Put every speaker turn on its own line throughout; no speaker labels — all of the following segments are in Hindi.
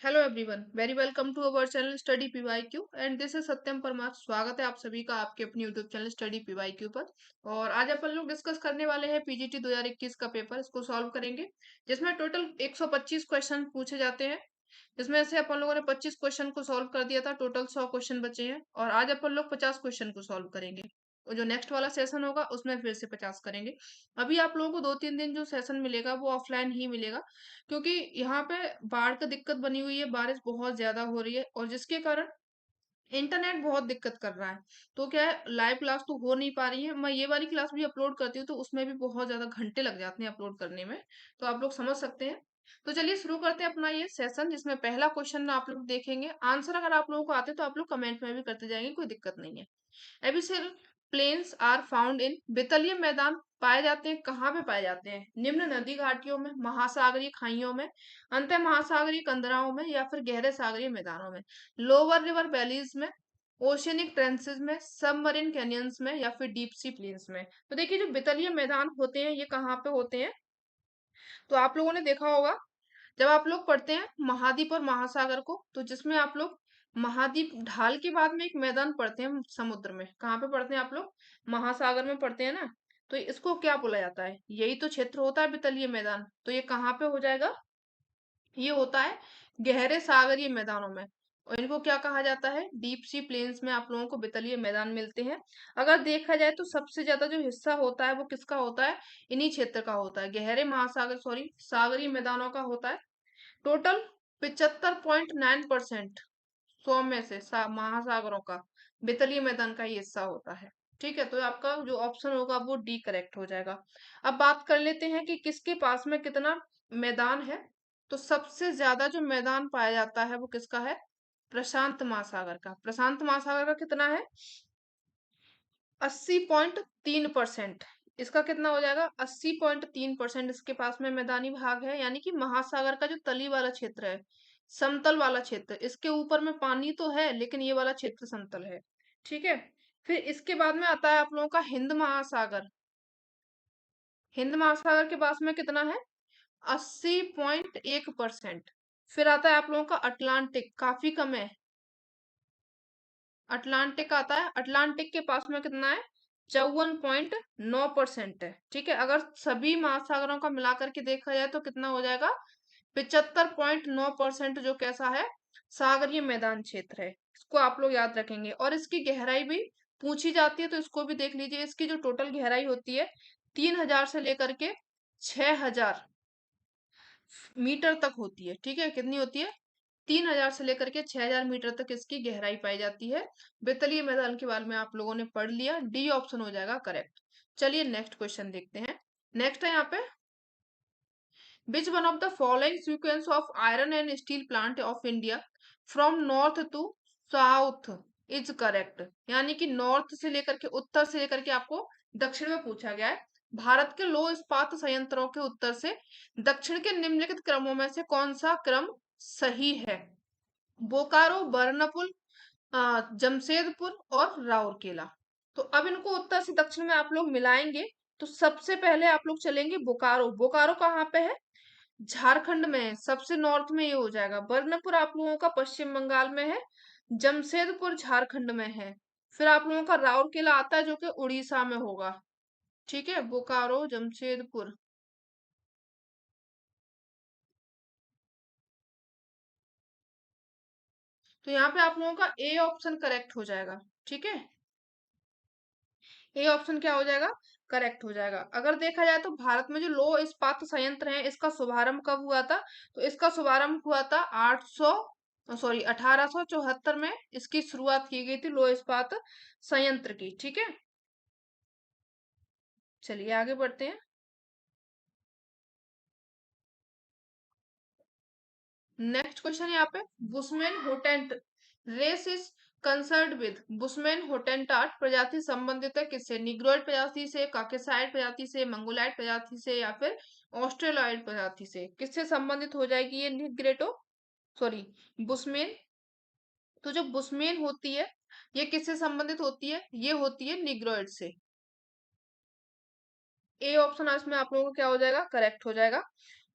Hello everyone, very welcome to our channel study PYQ and this is Satyam Parmar. स्वागत है आप सभी का आपके अपने यूट्यूब चैनल स्टडी पीवाईक्यू पर। और आज अपन लोग डिस्कस करने वाले हैं पीजीटी 2021 का पेपर। इसको सॉल्व करेंगे जिसमें टोटल 125 क्वेश्चन पूछे जाते हैं। जिसमें से अपन लोगों ने 25 क्वेश्चन को सॉल्व कर दिया था। टोटल 100 क्वेश्चन बचे हैं और आज अपन लोग 50 क्वेश्चन को सॉल्व करेंगे। और जो नेक्स्ट वाला सेशन होगा उसमें फिर से 50 करेंगे। अभी आप लोगों को 2-3 दिन जो सेशन मिलेगा वो ऑफलाइन ही मिलेगा, क्योंकि यहाँ पे बाढ़ का दिक्कत बनी हुई है। बारिश बहुत ज्यादा हो रही है और जिसके कारण इंटरनेट बहुत दिक्कत कर रहा है। तो क्या है, लाइव क्लास तो हो नहीं पा रही है। मैं ये वाली क्लास भी अपलोड करती हूँ तो उसमें भी बहुत ज्यादा घंटे लग जाते हैं अपलोड करने में। तो आप लोग समझ सकते हैं। तो चलिए शुरू करते हैं अपना ये सेशन, जिसमें पहला क्वेश्चन आप लोग देखेंगे। आंसर अगर आप लोगों को आते तो आप लोग कमेंट में भी करते जाएंगे, कोई दिक्कत नहीं है। Abyssal plains are found in, बेतलीय मैदान पाए जाते हैं कहाँ पे पाए जाते हैं? निम्न नदी घाटियों में, महासागरीय खाइयों में, अंतः महासागरीय कंदराओं में या फिर गहरे सागरीय मैदानों में। लोअर रिवर वैलीज में, ओशियनिक ट्रेंसेस में, सबमरीन कैनियंस में या फिर डीप सी प्लेन्स में। तो देखिए, जो बेतलीय मैदान होते हैं ये कहाँ पे होते हैं? तो आप लोगों ने देखा होगा जब आप लोग पढ़ते हैं महाद्वीप और महासागर को, तो जिसमें आप लोग महाद्वीप ढाल के बाद में एक मैदान पढ़ते हैं समुद्र में। कहाँ पे पढ़ते हैं आप लोग? महासागर में पढ़ते हैं ना। तो इसको क्या बोला जाता है? यही तो क्षेत्र होता है बितलीय मैदान। तो ये कहाँ पे हो जाएगा? ये होता है गहरे सागरीय मैदानों में। और इनको क्या कहा जाता है? डीप सी प्लेन्स में आप लोगों को बितलीय मैदान मिलते हैं। अगर देखा जाए तो सबसे ज्यादा जो हिस्सा होता है वो किसका होता है? इन्हीं क्षेत्र का होता है, गहरे महासागर सॉरी सागरीय मैदानों का होता है। टोटल 75.9% 100 में से महासागरों का बेतलीय मैदान का ही हिस्सा होता है। ठीक है, तो आपका जो ऑप्शन होगा वो डी करेक्ट हो जाएगा। अब बात कर लेते हैं कि किसके पास में कितना मैदान है। तो सबसे ज्यादा जो मैदान पाया जाता है वो किसका है? प्रशांत महासागर का। प्रशांत महासागर का कितना है? 80.3%। इसका कितना हो जाएगा? 80.3% इसके पास में मैदानी भाग है। यानी कि महासागर का जो तली वाला क्षेत्र है, समतल वाला क्षेत्र, इसके ऊपर में पानी तो है लेकिन ये वाला क्षेत्र समतल है। ठीक है। फिर इसके बाद में आता है आप लोगों का हिंद महासागर। हिंद महासागर के पास में कितना है? 80.1%। फिर आता है आप लोगों का अटलांटिक, काफी कम है। अटलांटिक आता है। अटलांटिक के पास में कितना है? 54.9% है। ठीक है, अगर सभी महासागरों का मिलाकर के देखा जाए तो कितना हो जाएगा? 75.9% जो कैसा है? सागरीय मैदान क्षेत्र है। इसको आप लोग याद रखेंगे। और इसकी गहराई भी पूछी जाती है तो इसको भी देख लीजिए। इसकी जो टोटल गहराई होती है 3000 से लेकर के 6000 मीटर तक होती है। ठीक है, कितनी होती है? 3000 से लेकर के 6000 मीटर तक इसकी गहराई पाई जाती है। बेतलीय मैदान के बारे में आप लोगों ने पढ़ लिया। डी ऑप्शन हो जाएगा करेक्ट। चलिए नेक्स्ट क्वेश्चन देखते हैं। नेक्स्ट है यहाँ पे, which one of the following sequence of iron and steel plant of India from north to south is correct. यानी कि नॉर्थ से लेकर के, उत्तर से लेकर के आपको दक्षिण में पूछा गया है। भारत के लौह इस्पात संयंत्रों के उत्तर से दक्षिण के निम्नलिखित क्रमों में से कौन सा क्रम सही है? बोकारो, बर्नपुर, जमशेदपुर और राउरकेला। तो अब इनको उत्तर से दक्षिण में आप लोग मिलाएंगे। तो सबसे पहले आप लोग चलेंगे बोकारो। बोकारो कहाँ पे है? झारखंड में है, सबसे नॉर्थ में ये हो जाएगा। बर्नपुर आप लोगों का पश्चिम बंगाल में है। जमशेदपुर झारखंड में है। फिर आप लोगों का राउरकेला आता है जो कि उड़ीसा में होगा। ठीक है, बोकारो, जमशेदपुर। तो यहाँ पे आप लोगों का ए ऑप्शन करेक्ट हो जाएगा। ठीक है, ए ऑप्शन क्या हो जाएगा? करेक्ट हो जाएगा। अगर देखा जाए तो भारत में जो लौह इस्पात संयंत्र है इसका शुभारंभ कब हुआ था? तो इसका शुभारंभ हुआ था 1874 में। इसकी शुरुआत की गई थी लौह इस्पात संयंत्र की। ठीक है, चलिए आगे बढ़ते हैं। नेक्स्ट क्वेश्चन है यहाँ पे, Bushman Hottentot race is concerned with. Bushman Hottentot प्रजाति संबंधित है किससे? निग्रोइड प्रजाति से, काकेसाइड प्रजाति से, मंगोलाइड प्रजाति से या फिर ऑस्ट्रेलॉइड प्रजाति से? किससे संबंधित हो जाएगी ये निग्रेटो सॉरी बुशमैन? तो जो बुशमैन होती है ये किससे संबंधित होती है? ये होती है निग्रोइड से। ए ऑप्शन इसमें आप लोगों को क्या हो जाएगा? करेक्ट हो जाएगा।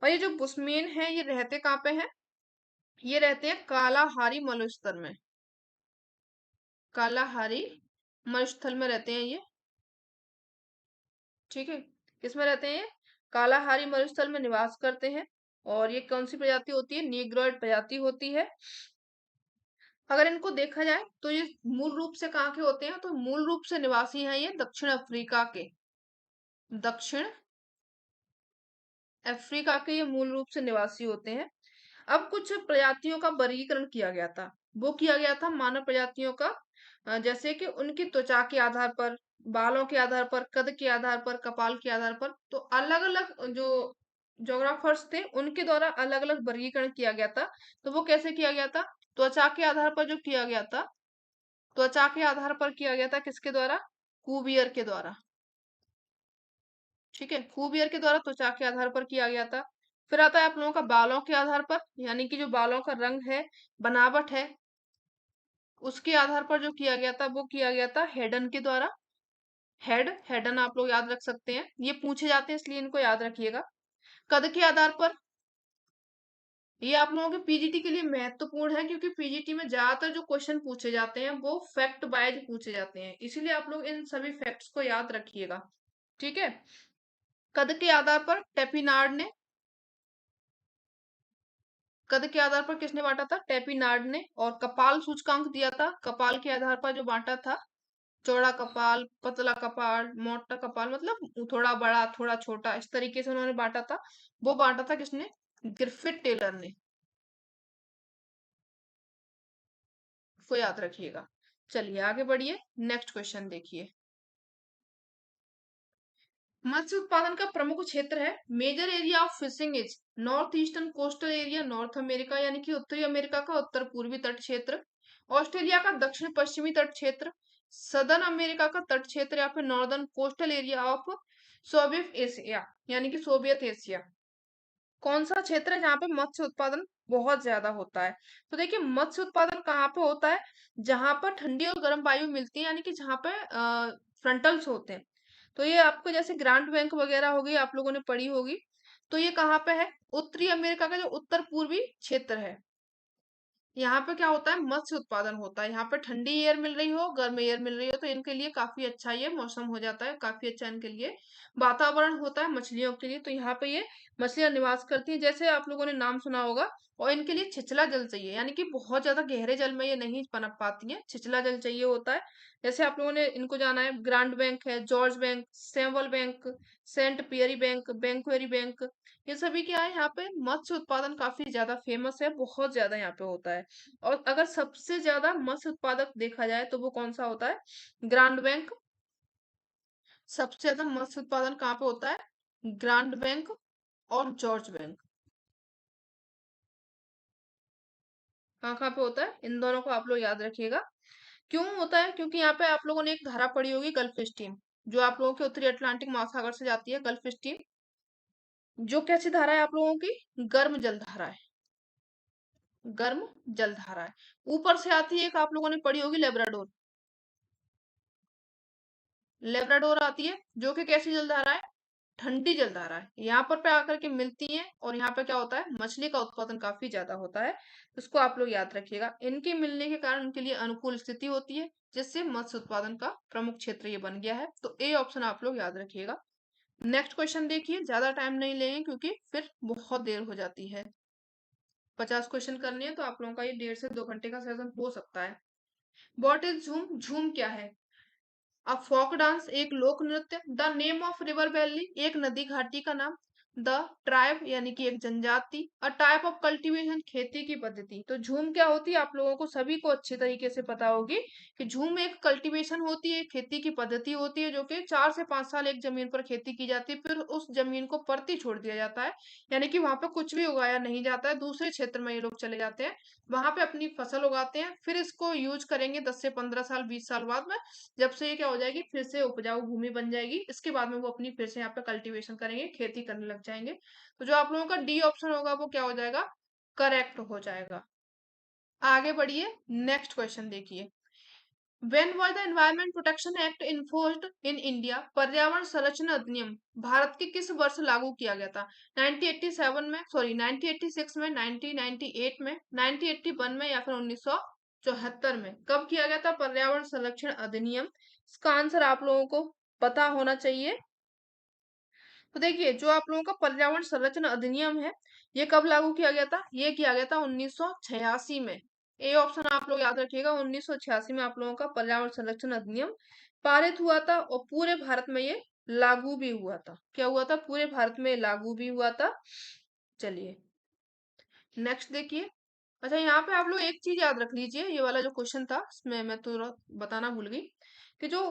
और ये जो बुशमैन है ये रहते कहाँ पे हैं? ये रहते हैं कालाहारी मरुस्थल में। कालाहारी मरुस्थल में रहते हैं ये। ठीक है, किसमें रहते हैं ये? कालाहारी मरुस्थल में निवास करते हैं। और ये कौन सी प्रजाति होती है? नीग्रोइड प्रजाति होती है। अगर इनको देखा जाए तो ये मूल रूप से कहाँ के होते हैं? तो मूल रूप से निवासी हैं ये दक्षिण अफ्रीका के। दक्षिण अफ्रीका के ये मूल रूप से निवासी होते हैं। अब कुछ प्रजातियों का वर्गीकरण किया गया था। वो किया गया था मानव प्रजातियों का, जैसे कि उनकी त्वचा के आधार पर, बालों के आधार पर, कद के आधार पर, कपाल के आधार पर। तो अलग अलग जो जोग्राफर्स थे उनके द्वारा अलग अलग वर्गीकरण किया गया था। तो वो कैसे किया गया था? त्वचा के आधार पर जो किया गया था, त्वचा के आधार पर किया गया था किसके द्वारा? कुवियर के द्वारा। ठीक है, कुवियर के द्वारा त्वचा के आधार पर किया गया था। फिर आता है आप लोगों का बालों के आधार पर, यानी कि जो बालों का रंग है, बनावट है, उसके आधार पर जो किया गया था वो किया गया था हेडन के द्वारा। हेडन आप लोग याद रख सकते हैं, ये पूछे जाते हैं इसलिए इनको याद रखिएगा। कद के आधार पर, ये आप लोगों के पीजीटी के लिए महत्वपूर्ण है, क्योंकि पीजीटी में ज्यादातर जो क्वेश्चन पूछे जाते हैं वो फैक्ट वाइज पूछे जाते हैं, इसीलिए आप लोग इन सभी फैक्ट्स को याद रखिएगा। ठीक है, कद के आधार पर टेपिनार्ड ने, कद के आधार पर किसने बांटा था? टेपिनार्ड ने। और कपाल सूचकांक दिया था, कपाल के आधार पर जो बांटा था, चौड़ा कपाल, पतला कपाल, मोटा कपाल, मतलब थोड़ा बड़ा थोड़ा छोटा, इस तरीके से उन्होंने बांटा था। वो बांटा था किसने? ग्रिफिथ टेलर ने। इसको याद रखिएगा। चलिए आगे बढ़िए, नेक्स्ट क्वेश्चन देखिए। मत्स्य उत्पादन का प्रमुख क्षेत्र है। Major area of fishing is north eastern coastal area, north America यानी कि उत्तरी अमेरिका का उत्तर पूर्वी तट क्षेत्र, ऑस्ट्रेलिया का दक्षिण पश्चिमी तट क्षेत्र, सदर्न अमेरिका का तट क्षेत्र, या फिर northern coastal area of Soviet Asia यानी कि सोवियत एशिया। कौन सा क्षेत्र है जहाँ पे मत्स्य उत्पादन बहुत ज्यादा होता है? तो देखिए, मत्स्य उत्पादन कहाँ पे होता है? जहां पर ठंडी और गर्म वायु मिलती है, यानी कि जहाँ पे फ्रंटल्स होते हैं। तो ये आपको जैसे ग्रांट बैंक वगैरह हो गई, आप लोगों ने पढ़ी होगी। तो ये कहाँ पे है? उत्तरी अमेरिका का जो उत्तर पूर्वी क्षेत्र है, यहाँ पे क्या होता है? मत्स्य उत्पादन होता है। यहाँ पे ठंडी एयर मिल रही हो, गर्म एयर मिल रही हो, तो इनके लिए काफी अच्छा ये मौसम हो जाता है, काफी अच्छा इनके लिए वातावरण होता है मछलियों के लिए। तो यहाँ पे ये मछलियां निवास करती हैं, जैसे आप लोगों ने नाम सुना होगा। और इनके लिए छिछला जल चाहिए, यानी कि बहुत ज्यादा गहरे जल में ये नहीं पनप पाती हैं, छिछला जल चाहिए होता है। जैसे आप लोगों ने इनको जाना है, ग्रांड बैंक है, जॉर्ज बैंक, सेवल बैंक, सेंट पियरी बैंक, बैंकवेरी बैंक, ये सभी क्या है? यहाँ पे मत्स्य उत्पादन काफी ज्यादा फेमस है, बहुत ज्यादा यहाँ पे होता है। और अगर सबसे ज्यादा मत्स्य उत्पादक देखा जाए तो वो कौन सा होता है? Grand bank. सबसे ज्यादा मत्स्य उत्पादन कहाँ पे होता है? ग्रांड बैंक और जॉर्ज बैंक। कहाँ कहाँ पे होता है? इन दोनों को आप लोग याद रखिएगा। क्यों होता है? क्योंकि यहाँ पे आप लोगों ने एक धारा पढ़ी होगी, गल्फ स्ट्रीम, जो आप लोगों के उत्तरी अटलांटिक महासागर से जाती है, गल्फ स्ट्रीम। जो कैसी धारा है आप लोगों की? गर्म जल धारा है, गर्म जल धारा है। ऊपर से आती है एक, आप लोगों ने पढ़ी होगी, लेब्राडोर। लेब्राडोर आती है, जो कि कैसी जलधारा है? ठंडी जलधारा है। यहाँ पर पे आकर के मिलती हैं, और यहाँ पे क्या होता है? मछली का उत्पादन काफी ज्यादा होता है। इसको आप लोग याद रखिएगा। इनके मिलने के कारण उनके लिए अनुकूल स्थिति होती है, जिससे मत्स्य उत्पादन का प्रमुख क्षेत्र ये बन गया है। तो ए ऑप्शन आप लोग याद रखिएगा। नेक्स्ट क्वेश्चन देखिए, ज्यादा टाइम नहीं लेंगे क्योंकि फिर बहुत देर हो जाती है। 50 क्वेश्चन करने हैं तो आप लोगों का ये 1.5 से 2 घंटे का सेशन हो सकता है। वॉट इज झूम? झूम क्या है? अ फोक डांस, एक लोक नृत्य। The name of river valley, एक नदी घाटी का नाम। द ट्राइब यानी कि एक जनजाति। अ टाइप ऑफ कल्टीवेशन, खेती की पद्धति। तो झूम क्या होती है? आप लोगों को सभी को अच्छे तरीके से पता होगी कि झूम एक कल्टीवेशन होती है, खेती की पद्धति होती है, जो कि 4 से 5 साल एक जमीन पर खेती की जाती है, फिर उस जमीन को परती छोड़ दिया जाता है, यानी कि वहां पर कुछ भी उगाया नहीं जाता है, दूसरे क्षेत्र में ये लोग चले जाते हैं, वहां पे अपनी फसल उगाते हैं, फिर इसको यूज करेंगे 10 से 15 साल, 20 साल बाद में, जब से ये क्या हो जाएगी? फिर से उपजाऊ भूमि बन जाएगी। इसके बाद में वो अपनी फिर से यहाँ पे कल्टीवेशन करेंगे, खेती करने लग जाएंगे। तो जो आप लोगों का डी ऑप्शन होगा वो क्या हो जाएगा? करेक्ट हो जाएगा। आगे बढ़िए, नेक्स्ट क्वेश्चन देखिए। When was the environment protection act enforced in India? पर्यावरण संरक्षण अधिनियम भारत के किस वर्ष लागू किया गया था? 1987 में, सॉरी 1986 में, 1998 में, 1981 में, या फिर 1974 में? कब किया गया था पर्यावरण संरक्षण अधिनियम? इसका आंसर आप लोगों को पता होना चाहिए। तो देखिए, जो आप लोगों का पर्यावरण संरक्षण अधिनियम है, ये कब लागू किया गया था? ये किया गया था 1986 में। ए ऑप्शन आप लोग याद रखिएगा, 1986 में आप लोगों का पर्यावरण संरक्षण अधिनियम पारित हुआ था और पूरे भारत में ये लागू भी हुआ था। क्या हुआ था? पूरे भारत में लागू भी हुआ था। चलिए नेक्स्ट देखिए। अच्छा, यहाँ पे आप लोग एक चीज याद रख लीजिए, ये वाला जो क्वेश्चन था इसमें मैं थोड़ा बताना भूल गई कि जो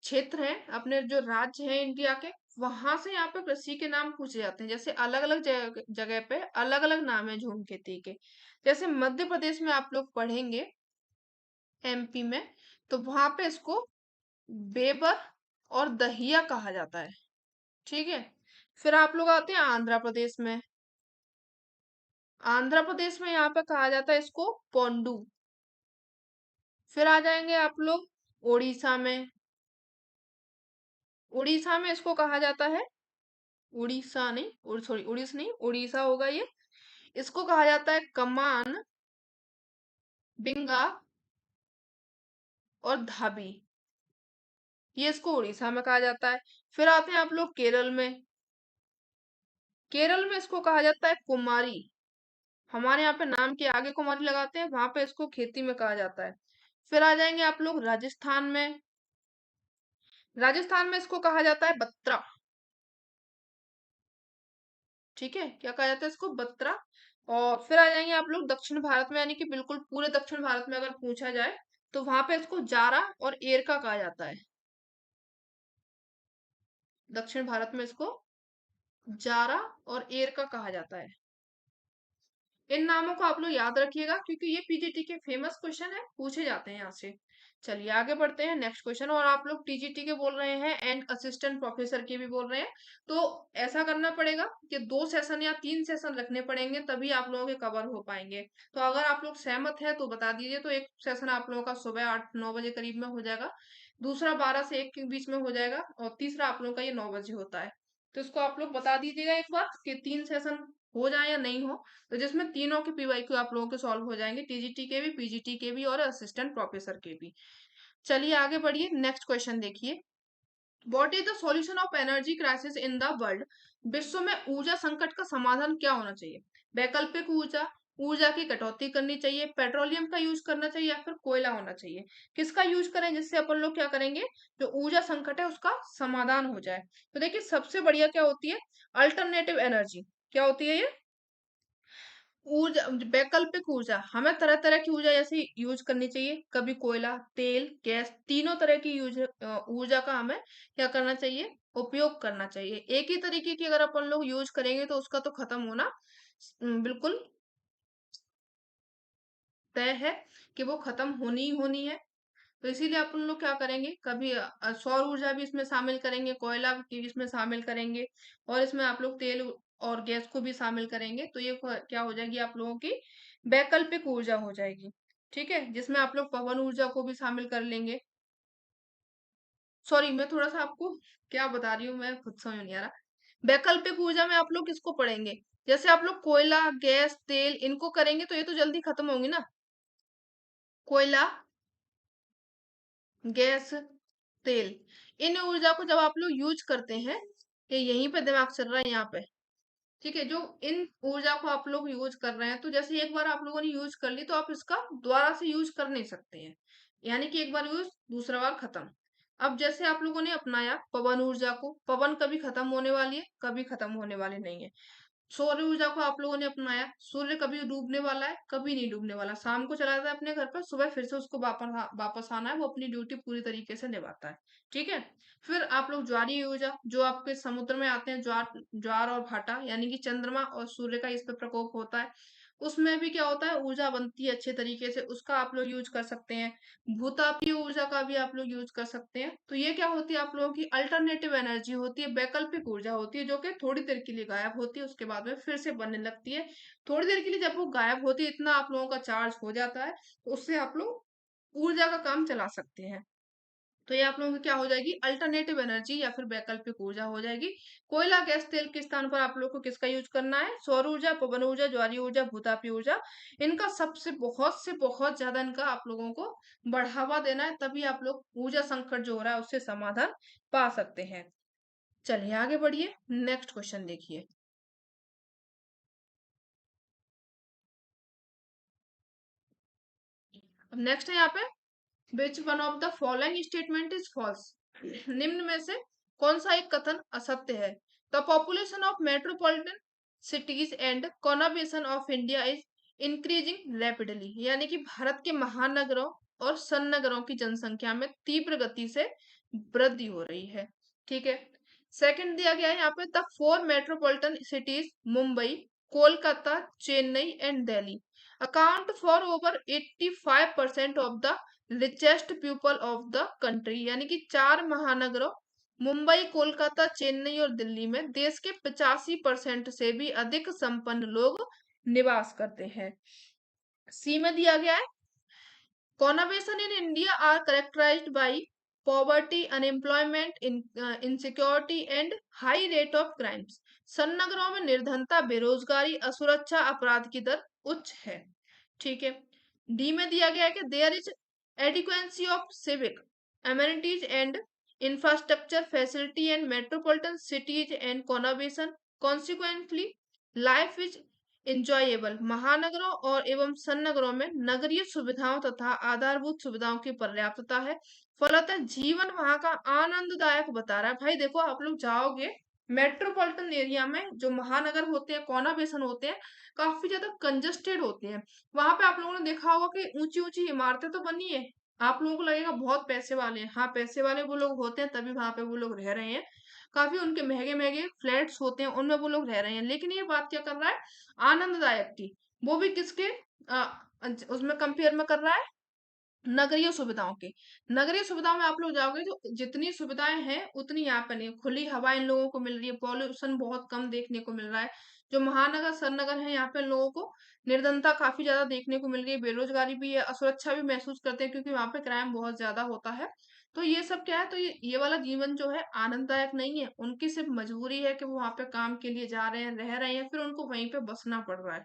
क्षेत्र हैं, अपने जो राज्य हैं इंडिया के, वहां से यहाँ पे कृषि के नाम पूछे जाते हैं। जैसे अलग अलग जगह पे अलग अलग नाम है झूम खेती के। जैसे मध्य प्रदेश में आप लोग पढ़ेंगे, एमपी में, तो वहां पे इसको बेबर और दहिया कहा जाता है। ठीक है। फिर आप लोग आते हैं आंध्र प्रदेश में। आंध्र प्रदेश में यहाँ पे कहा जाता है इसको पोंडू। फिर आ जाएंगे आप लोग उड़ीसा में। उड़ीसा में इसको कहा जाता है, उड़ीसा नहीं, सॉरी उड़ीसा नहीं, उड़ीसा होगा ये। इसको कहा जाता है कमान, बिंगा और धाबी। ये इसको उड़ीसा में कहा जाता है। फिर आते हैं आप लोग केरल में। केरल में इसको कहा जाता है कुमारी। हमारे यहाँ पे नाम के आगे कुमारी लगाते हैं, वहां पे इसको खेती में कहा जाता है। फिर आ जाएंगे आप लोग राजस्थान में। राजस्थान में इसको कहा जाता है बत्रा। ठीक है, क्या कहा जाता है इसको? बत्रा। और फिर आ जाएंगे आप लोग दक्षिण भारत में, यानी कि बिल्कुल पूरे दक्षिण भारत में अगर पूछा जाए तो वहां पे इसको जारा और एरका कहा जाता है। दक्षिण भारत में इसको जारा और एरका कहा जाता है। इन नामों को आप लोग याद रखिएगा क्योंकि ये पीजीटी के फेमस क्वेश्चन है, पूछे जाते हैं यहाँ से। चलिए आगे बढ़ते हैं नेक्स्ट क्वेश्चन। और आप लोग टीजीटी के बोल रहे हैं एंड असिस्टेंट प्रोफेसर के भी बोल रहे हैं, तो ऐसा करना पड़ेगा कि 2 सेशन या 3 सेशन रखने पड़ेंगे, तभी आप लोगों के कवर हो पाएंगे। तो अगर आप लोग सहमत है तो बता दीजिए। तो एक सेशन आप लोगों का सुबह 8-9 बजे करीब में हो जाएगा, दूसरा 12 से 1 के बीच में हो जाएगा, और तीसरा आप लोगों का ये 9 बजे होता है। तो इसको आप लोग बता दीजिएगा एक बार कि 3 सेशन हो जाए या नहीं हो, तो जिसमें तीनों के पीवाईक्यू आप लोगों के सॉल्व हो जाएंगे, टीजीटी के भी, पीजीटी के भी और असिस्टेंट प्रोफेसर के भी। चलिए आगे बढ़िए, नेक्स्ट क्वेश्चन देखिए। What is the solution of energy crisis in the world? विश्व में ऊर्जा संकट का समाधान क्या होना चाहिए? वैकल्पिक ऊर्जा, ऊर्जा की कटौती करनी चाहिए, पेट्रोलियम का यूज करना चाहिए, या फिर कोयला होना चाहिए? किसका यूज करें जिससे अपन लोग क्या करेंगे, जो ऊर्जा संकट है उसका समाधान हो जाए? तो देखिए सबसे बढ़िया क्या होती है, अल्टरनेटिव एनर्जी। क्या होती है ये? ऊर्जा, वैकल्पिक ऊर्जा। हमें तरह तरह की ऊर्जा जैसे यूज करनी चाहिए, कभी कोयला, तेल, गैस, तीनों तरह की ऊर्जा का हमें क्या करना चाहिए, उपयोग करना चाहिए। एक ही तरीके की अगर अपन लोग यूज करेंगे तो उसका तो खत्म होना बिल्कुल तय है कि वो खत्म होनी ही होनी है। तो इसीलिए अपन लोग क्या करेंगे, कभी सौर ऊर्जा भी इसमें शामिल करेंगे, कोयला भी इसमें शामिल करेंगे, और इसमें आप लोग तेल और गैस को भी शामिल करेंगे। तो ये क्या हो जाएगी आप लोगों की वैकल्पिक ऊर्जा हो जाएगी। ठीक है, जिसमें आप लोग पवन ऊर्जा को भी शामिल कर लेंगे। सॉरी, मैं थोड़ा सा आपको क्या बता रही हूँ, मैं खुद समझ नहीं आ रहा। वैकल्पिक ऊर्जा में आप लोग किसको पढ़ेंगे? जैसे आप लोग कोयला, गैस, तेल इनको करेंगे तो ये तो जल्दी खत्म होंगी ना। कोयला, गैस, तेल, इन ऊर्जा को जब आप लोग यूज करते हैं, ये यहीं पे दिमाग चल रहा है यहाँ पे। ठीक है, जो इन ऊर्जा को आप लोग यूज कर रहे हैं, तो जैसे एक बार आप लोगों ने यूज कर ली तो आप इसका दोबारा से यूज कर नहीं सकते हैं, यानी कि एक बार यूज दूसरा बार खत्म। अब जैसे आप लोगों ने अपनाया पवन ऊर्जा को, पवन कभी खत्म होने वाली है, कभी खत्म होने वाली नहीं है। सौर ऊर्जा को आप लोगों ने अपनाया, सूर्य कभी डूबने वाला है, कभी नहीं डूबने वाला, शाम को चला जाता है अपने घर पर, सुबह फिर से उसको वापस आना है, वो अपनी ड्यूटी पूरी तरीके से निभाता है। ठीक है। फिर आप लोग ज्वारीय ऊर्जा, जो आपके समुद्र में आते हैं, ज्वार, ज्वार और भाटा, यानी कि चंद्रमा और सूर्य का इस पे प्रकोप होता है, उसमें भी क्या होता है, ऊर्जा बनती है अच्छे तरीके से, उसका आप लोग यूज कर सकते हैं। भूतापीय ऊर्जा का भी आप लोग यूज कर सकते हैं। तो ये क्या होती है, आप लोगों की अल्टरनेटिव एनर्जी होती है, वैकल्पिक ऊर्जा होती है, जो कि थोड़ी देर के लिए गायब होती है, उसके बाद में फिर से बनने लगती है। थोड़ी देर के लिए जब वो गायब होती है, इतना आप लोगों का चार्ज हो जाता है, तो उससे आप लोग ऊर्जा का काम चला सकते हैं। तो ये आप लोगों की क्या हो जाएगी, अल्टरनेटिव एनर्जी या फिर वैकल्पिक ऊर्जा हो जाएगी। कोयला, गैस, तेल के स्थान पर आप लोग को किसका यूज करना है, सौर ऊर्जा, पवन ऊर्जा, ज्वारीय ऊर्जा, भूतापीय ऊर्जा। इनका सबसे बहुत से बहुत ज्यादा इनका आप लोगों को बढ़ावा देना है, तभी आप लोग ऊर्जा संकट जो हो रहा है उससे समाधान पा सकते हैं। चलिए आगे बढ़िए, नेक्स्ट क्वेश्चन देखिए। अब नेक्स्ट है यहाँ पे, which one of the following statement is false. निम्न में से कौन सा एक कथन असत्य है। The population of metropolitan cities and conversation of India is increasing rapidly, यानी कि भारत के महानगरों और सन्नगरों की जनसंख्या में तीव्र गति से वृद्धि हो रही है। ठीक है। सेकंड दिया गया है यहाँ पे, the four metropolitan cities Mumbai, Kolkata, Chennai and Delhi account for over 85% of the richest people of the country, यानी कि चार महानगरों मुंबई, कोलकाता, चेन्नई और दिल्ली में देश के 85% से भी अधिक संपन्न लोग निवास करते हैं। सी में दिया गया है, Conservation in India are characterized by poverty, unemployment, insecurity and high rate of crimes. सन्नगरों में निर्धनता, बेरोजगारी, असुरक्षा, अपराध की दर उच्च है। ठीक है। डी में दिया गया है कि there is adequacy of civic amenities and infrastructure facility and metropolitan cities and conurbation, consequently life is enjoyable. महानगरों और एवं सन्नगरों में नगरीय सुविधाओं तथा आधारभूत सुविधाओं की पर्याप्तता है, फलतः जीवन वहां का आनंददायक बता रहा है। भाई देखो, आप लोग जाओगे मेट्रोपॉलिटन एरिया में, जो महानगर होते हैं, कॉन्वर्जेशन होते हैं, काफी ज्यादा कंजस्टेड होते हैं। वहां पे आप लोगों ने देखा होगा कि ऊंची ऊंची इमारतें तो बनी है, आप लोगों को लगेगा बहुत पैसे वाले हैं। हाँ, पैसे वाले वो लोग होते हैं तभी वहां पे वो लोग रह रहे हैं। काफी उनके महंगे महंगे फ्लैट्स होते हैं, उनमें वो लोग रह रहे हैं। लेकिन ये बात क्या कर रहा है, आनंददायक की, वो भी किसके उसमें कंपेयर में कर रहा है, नगरीय सुविधाओं के। नगरीय सुविधाओं में आप लोग जाओगे तो जितनी सुविधाएं हैं उतनी यहाँ पे नहीं, खुली हवा इन लोगों को मिल रही है, पॉल्यूशन बहुत कम देखने को मिल रहा है। जो महानगर सरनगर है, यहाँ पे लोगों को निर्धनता काफी ज्यादा देखने को मिल रही है, बेरोजगारी भी है, असुरक्षा भी महसूस करते हैं क्योंकि वहां पे क्राइम बहुत ज्यादा होता है। तो ये सब क्या है, तो ये वाला जीवन जो है आनंददायक नहीं है, उनकी सिर्फ मजबूरी है कि वो वहां पे काम के लिए जा रहे हैं, रह रहे हैं, फिर उनको वहीं पे बसना पड़ रहा है।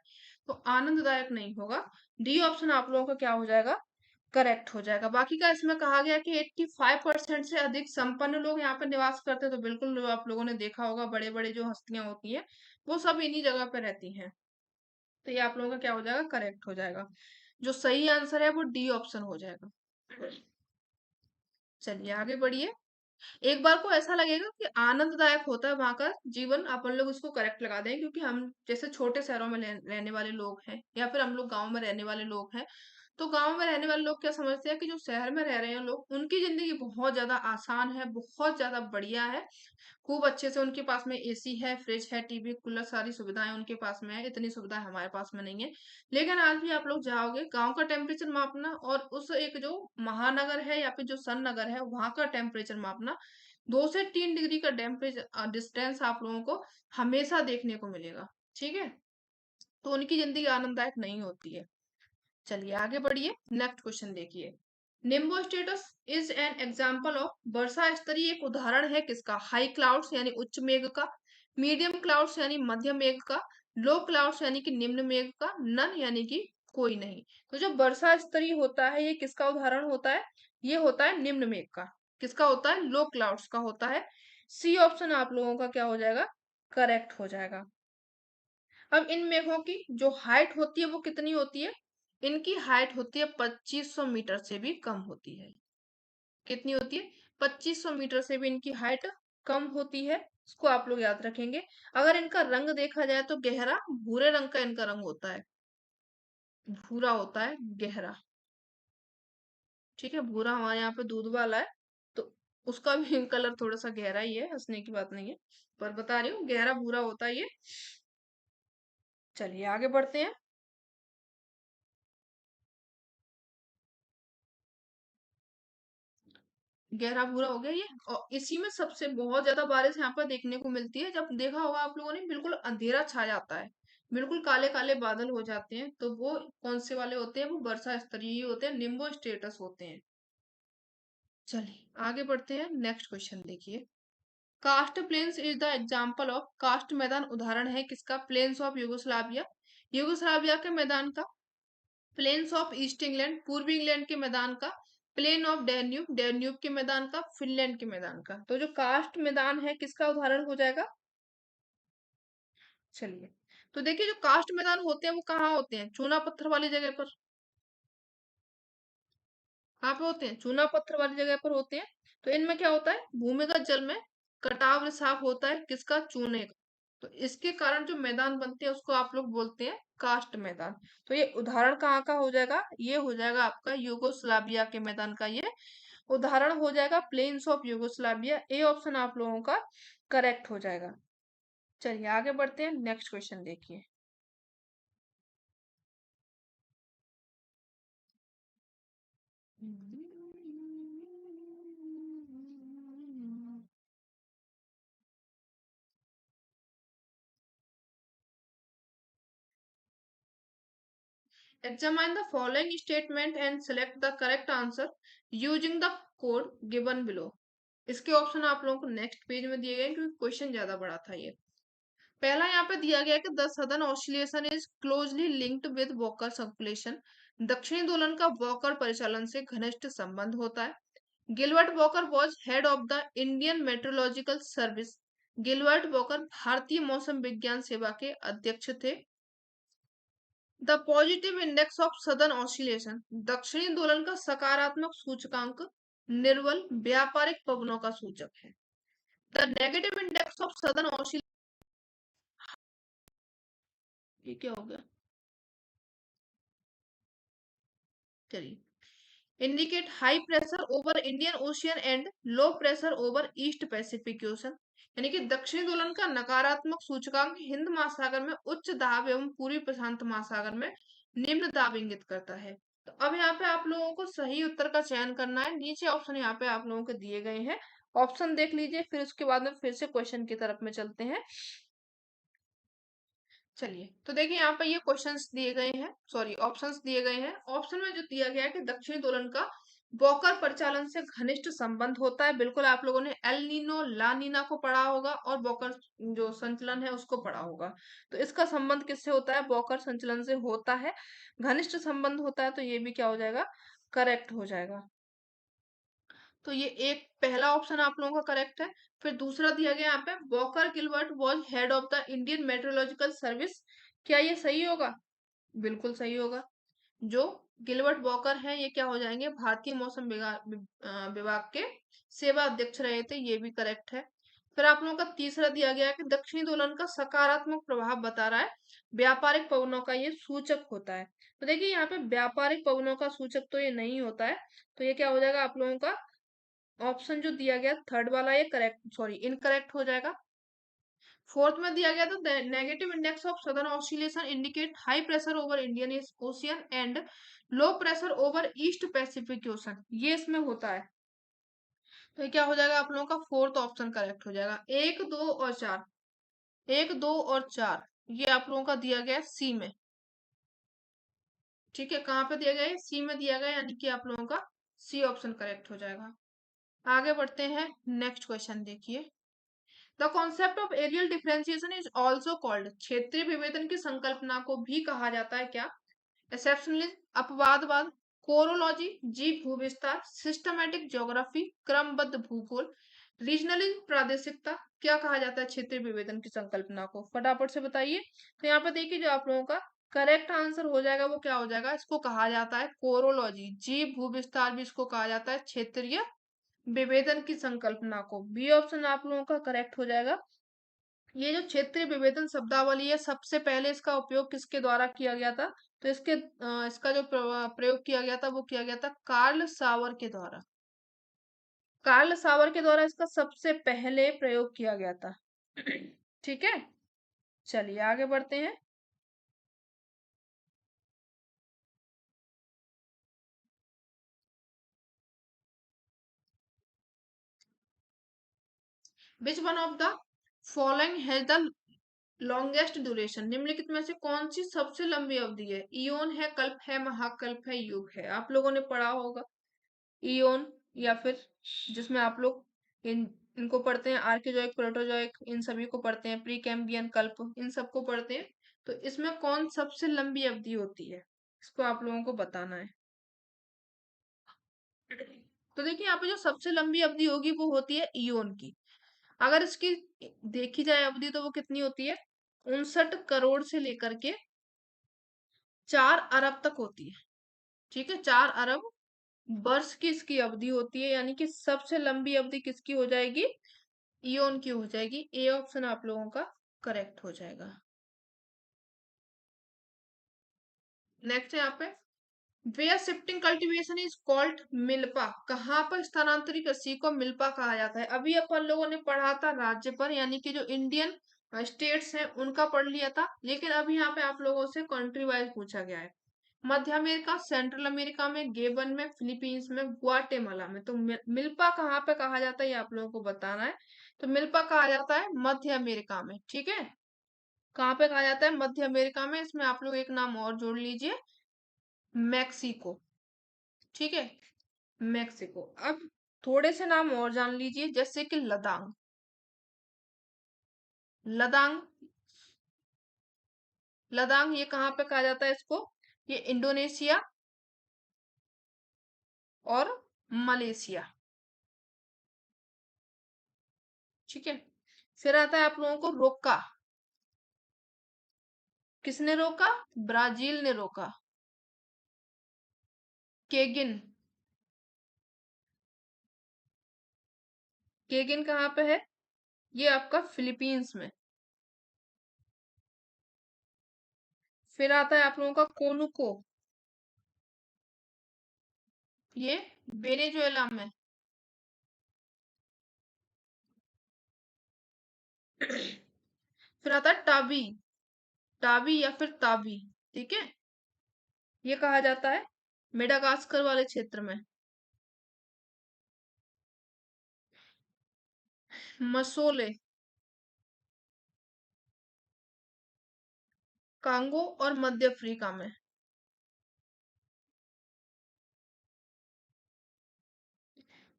तो आनंददायक नहीं होगा। डी ऑप्शन आप लोगों का क्या हो जाएगा, करेक्ट हो जाएगा। बाकी का इसमें कहा गया कि 85% से अधिक संपन्न लोग यहाँ पे निवास करते हैं, तो बिल्कुल आप लोगों ने देखा होगा बड़े बड़े जो हस्तियां होती हैं वो सब इन्हीं जगह पे रहती हैं। तो ये आप लोगों का क्या हो जाएगा, करेक्ट हो जाएगा। जो सही आंसर है वो डी ऑप्शन हो जाएगा। चलिए आगे बढ़िए। एक बार को ऐसा लगेगा कि आनंददायक होता है वहां का जीवन, अपन लोग इसको करेक्ट लगा दें, क्योंकि हम जैसे छोटे शहरों में रहने वाले लोग हैं या फिर हम लोग गांव में रहने वाले लोग हैं। तो गांव में रहने वाले लोग क्या समझते हैं कि जो शहर में रह रहे हैं लोग, उनकी जिंदगी बहुत ज्यादा आसान है, बहुत ज्यादा बढ़िया है। खूब अच्छे से उनके पास में एसी है, फ्रिज है, टीवी, कूलर, सारी सुविधाएं उनके पास में है। इतनी सुविधाएं हमारे पास में नहीं है। लेकिन आज भी आप लोग जाओगे गांव का टेम्परेचर मापना और उस एक जो महानगर है या फिर जो सन नगर है वहां का टेम्परेचर मापना, 2 से 3 डिग्री का टेम्परेचर डिस्टेंस आप लोगों को हमेशा देखने को मिलेगा। ठीक है। तो उनकी जिंदगी आनंददायक नहीं होती है। चलिए आगे बढ़िए, नेक्स्ट क्वेश्चन देखिए। Nimbostratus is an example of, वर्षा स्तरीय एक उदाहरण है किसका, हाई क्लाउड्स यानी उच्च मेघ का, मीडियम क्लाउड्स यानी मध्य मेघ का, लो क्लाउड्स यानी कि निम्न मेघ का, नन यानी कि कोई नहीं। तो जो वर्षा स्तरीय होता है ये किसका उदाहरण होता है, ये होता है निम्न मेघ का। किसका होता है, लो क्लाउड्स का होता है। सी ऑप्शन आप लोगों का क्या हो जाएगा, करेक्ट हो जाएगा। अब इन मेघों की जो हाइट होती है वो कितनी होती है, इनकी हाइट होती है 2500 मीटर से भी कम होती है। कितनी होती है, 2500 मीटर से भी इनकी हाइट कम होती है। इसको आप लोग याद रखेंगे। अगर इनका रंग देखा जाए तो गहरा भूरे रंग का इनका रंग होता है, भूरा होता है, गहरा। ठीक है, भूरा हमारे यहाँ पे दूध वाला है, तो उसका भी कलर थोड़ा सा गहरा ही है, हंसने की बात नहीं है, पर बता रही हूँ गहरा भूरा होता है ये। चलिए आगे बढ़ते हैं। गहरा भूरा हो गया ये, और इसी में सबसे बहुत ज्यादा बारिश यहाँ पर देखने को मिलती है। जब देखा होगा आप लोगों ने, बिल्कुल अंधेरा छा जाता है, बिल्कुल काले काले बादल हो जाते हैं, तो वो कौन से वाले होते हैं? वो वर्षा स्तरीय ही होते हैं, निम्बो स्टेटस होते हैं। चलिए आगे बढ़ते हैं, नेक्स्ट क्वेश्चन देखिए। Karst plains is the example of, karst मैदान उदाहरण है किसका? प्लेन्स ऑफ यूगोस्लाविया, यूगोस्लाविया के मैदान का। प्लेन्स ऑफ ईस्ट इंग्लैंड, पूर्वी इंग्लैंड के मैदान का। प्लेन ऑफ डेन्यूब, डेन्यूब के मैदान का। फिनलैंड के मैदान का। तो जो कास्ट मैदान है किसका उदाहरण हो जाएगा? चलिए, तो देखिए जो कास्ट मैदान होते हैं वो कहाँ होते हैं? चूना पत्थर वाली जगह पर। कहाँ पे होते हैं? चूना पत्थर वाली जगह पर होते हैं। तो इनमें क्या होता है? भूमिगत जल में कटाव रिसाव होता है किसका? चूने का। तो इसके कारण जो मैदान बनते हैं उसको आप लोग बोलते हैं कास्ट मैदान। तो ये उदाहरण कहाँ का हो जाएगा? ये हो जाएगा आपका यूगोस्लाविया के मैदान का, ये उदाहरण हो जाएगा plains of Yugoslavia. A option आप लोगों का करेक्ट हो जाएगा। चलिए आगे बढ़ते हैं, नेक्स्ट क्वेश्चन देखिए। Examine the following statement and select the correct answer using the code given below. इसके ऑप्शन आप लोगों को नेक्स्ट पेज में दिए गए हैं, क्योंकि क्वेश्चन ज्यादा बड़ा था ये। पहला यहाँ पे दिया गया है कि the southern oscillation is closely linked with Walker circulation. दक्षिणी दोलन का वॉकर परिचालन से घनिष्ठ संबंध होता है। Gilbert Walker was head of the Indian meteorological service. Gilbert Walker भारतीय मौसम विज्ञान सेवा के अध्यक्ष थे। The positive index of southern oscillation, दक्षिणी दोलन का सकारात्मक सूचकांक निर्बल व्यापारिक पवनों का सूचक है। The negative index of southern oscillation, ये क्या हो गया? चलिए, indicate high pressure over Indian ocean and low pressure over east Pacific ocean. यानी कि दक्षिणी दोलन का नकारात्मक सूचकांक हिंद महासागर में उच्च दाब एवं पूर्वी प्रशांत महासागर में निम्न दाब इंगित करता है। तो अब यहाँ पे आप लोगों को सही उत्तर का चयन करना है। नीचे ऑप्शन यहाँ पे आप लोगों को दिए गए हैं, ऑप्शन देख लीजिए, फिर उसके बाद में फिर से क्वेश्चन की तरफ में चलते हैं। चलिए, तो देखिए यहाँ पे ये क्वेश्चंस दिए गए हैं, सॉरी ऑप्शंस दिए गए हैं। ऑप्शन में जो दिया गया है कि दक्षिणी दोलन का वॉकर परिचालन से घनिष्ठ संबंध होता है, बिल्कुल आप लोगों ने एल नीनो ला नीना को पढ़ा होगा और वॉकर जो संचलन है उसको पढ़ा होगा। तो इसका संबंध किससे होता है? वॉकर संचलन से होता है, घनिष्ठ संबंध होता है। तो ये भी क्या हो जाएगा? करेक्ट हो जाएगा। तो ये एक पहला ऑप्शन आप लोगों का करेक्ट है। फिर दूसरा दिया गया यहाँ पे, Walker Gilbert was head of the Indian meteorological service. क्या ये सही होगा? बिल्कुल सही होगा। जो गिलबर्ट वॉकर है ये क्या हो जाएंगे? भारतीय मौसम विभाग के सेवा अध्यक्ष रहे थे, ये भी करेक्ट है। फिर आप लोगों का तीसरा दिया गया है कि दक्षिणी दोलन का सकारात्मक प्रभाव बता रहा है, व्यापारिक पवनों का ये सूचक होता है। तो देखिए यहाँ पे व्यापारिक पवनों का सूचक तो ये नहीं होता है। तो ये क्या हो जाएगा आप लोगों का? ऑप्शन जो दिया गया थर्ड वाला ये करेक्ट, सॉरी इनकरेक्ट हो जाएगा। फोर्थ में दिया गया था negative index of southern oscillation indicate high pressure over Indian ocean and low pressure over east Pacific ocean, ये इसमें होता है। तो ये क्या हो जाएगा आप लोगों का? फोर्थ ऑप्शन करेक्ट हो जाएगा। एक दो और चार, एक दो और चार ये आप लोगों का दिया गया है सी में। ठीक है, कहाँ पे दिया गया है? सी में दिया गया है, यानी कि आप लोगों का सी ऑप्शन करेक्ट हो जाएगा। आगे बढ़ते हैं, नेक्स्ट क्वेश्चन देखिए। The concept of areal differentiation is also called, क्षेत्रीय विभेदन की संकल्पना को भी कहा जाता है क्या? एक्सेप्शनलिज्म, अपवादवाद, कोरोलॉजी, जीव भूविस्तार, सिस्टमैटिक ज्योग्राफी, क्रमबद्ध भूगोल, रीजनलिज्म, प्रादेशिकता। क्या कहा जाता है क्षेत्रीय विभेदन की संकल्पना को? फटाफट से बताइए। तो यहाँ पे देखिए जो आप लोगों का करेक्ट आंसर हो जाएगा वो क्या हो जाएगा? इसको कहा जाता है कोरोलॉजी। जीव भूविस्तार भी इसको कहा जाता है क्षेत्रीय विभेदन की संकल्पना को। बी ऑप्शन आप लोगों का करेक्ट हो जाएगा। ये जो क्षेत्रीय विभेदन शब्दावली है, सबसे पहले इसका उपयोग किसके द्वारा किया गया था? तो इसका जो प्रयोग किया गया था वो किया गया था कार्ल सावर के द्वारा। कार्ल सावर के द्वारा इसका सबसे पहले प्रयोग किया गया था। ठीक है, चलिए आगे बढ़ते हैं। विच one of the following has the longest duration निम्नलिखित में से कौन सी सबसे लंबी अवधि है? इयोन है, कल्प है, महाकल्प है, युग है। आप लोगों ने पढ़ा होगा इयोन, या फिर जिसमें आप लोग इनको पढ़ते हैं आर्कियोजॉइक, प्रोटोजॉइक, इन सभी को पढ़ते हैं, प्री कैम्बियन, कल्प, इन सबको पढ़ते हैं। तो इसमें कौन सबसे लंबी अवधि होती है, इसको आप लोगों को बताना है। तो देखिए यहाँ पे जो सबसे लंबी अवधि होगी वो होती है इयोन की। अगर इसकी देखी जाए अवधि तो वो कितनी होती है? 59 करोड़ से लेकर के 4 अरब तक होती है। ठीक है, 4 अरब वर्ष की इसकी अवधि होती है, यानी कि सबसे लंबी अवधि किसकी हो जाएगी? इयोन की हो जाएगी। ए ऑप्शन आप लोगों का करेक्ट हो जाएगा। नेक्स्ट है यहाँ पे, where shifting cultivation is called milpa. कहाँ पर स्थानांतरित कृषि को मिल्पा कहा जाता है? अभी अपन लोगों ने पढ़ा था राज्य पर, यानी कि जो इंडियन स्टेट्स हैं उनका पढ़ लिया था, लेकिन अभी यहाँ पे आप लोगों से कंट्री वाइज पूछा गया है। मध्य अमेरिका, सेंट्रल अमेरिका में, गेबन में, फिलीपींस में, ग्वाटेमाला में। तो मिल्पा कहाँ पे कहा जाता है ये आप लोगों को बताना है। तो मिल्पा कहा जाता है मध्य अमेरिका में। ठीक है, कहाँ पे कहा जाता है? मध्य अमेरिका में। इसमें आप लोग एक नाम और जोड़ लीजिए, मैक्सिको। ठीक है, मैक्सिको। अब थोड़े से नाम और जान लीजिए, जैसे कि लदांग। लदांग, लदांग ये कहाँ पे कहा जाता है इसको? ये इंडोनेशिया और मलेशिया। ठीक है, फिर आता है आप लोगों को रोका। किसने रोका? ब्राजील ने रोका। केगिन, केगिन कहाँ पे है? ये आपका फिलीपींस में। फिर आता है आप लोगों का कोनुको, ये वेनेजुएला में। फिर आता है टाबी, टाबी या फिर ताबी। ठीक है, ये कहा जाता है मेडागास्कर वाले क्षेत्र में। मसोले, कांगो और मध्य अफ्रीका में।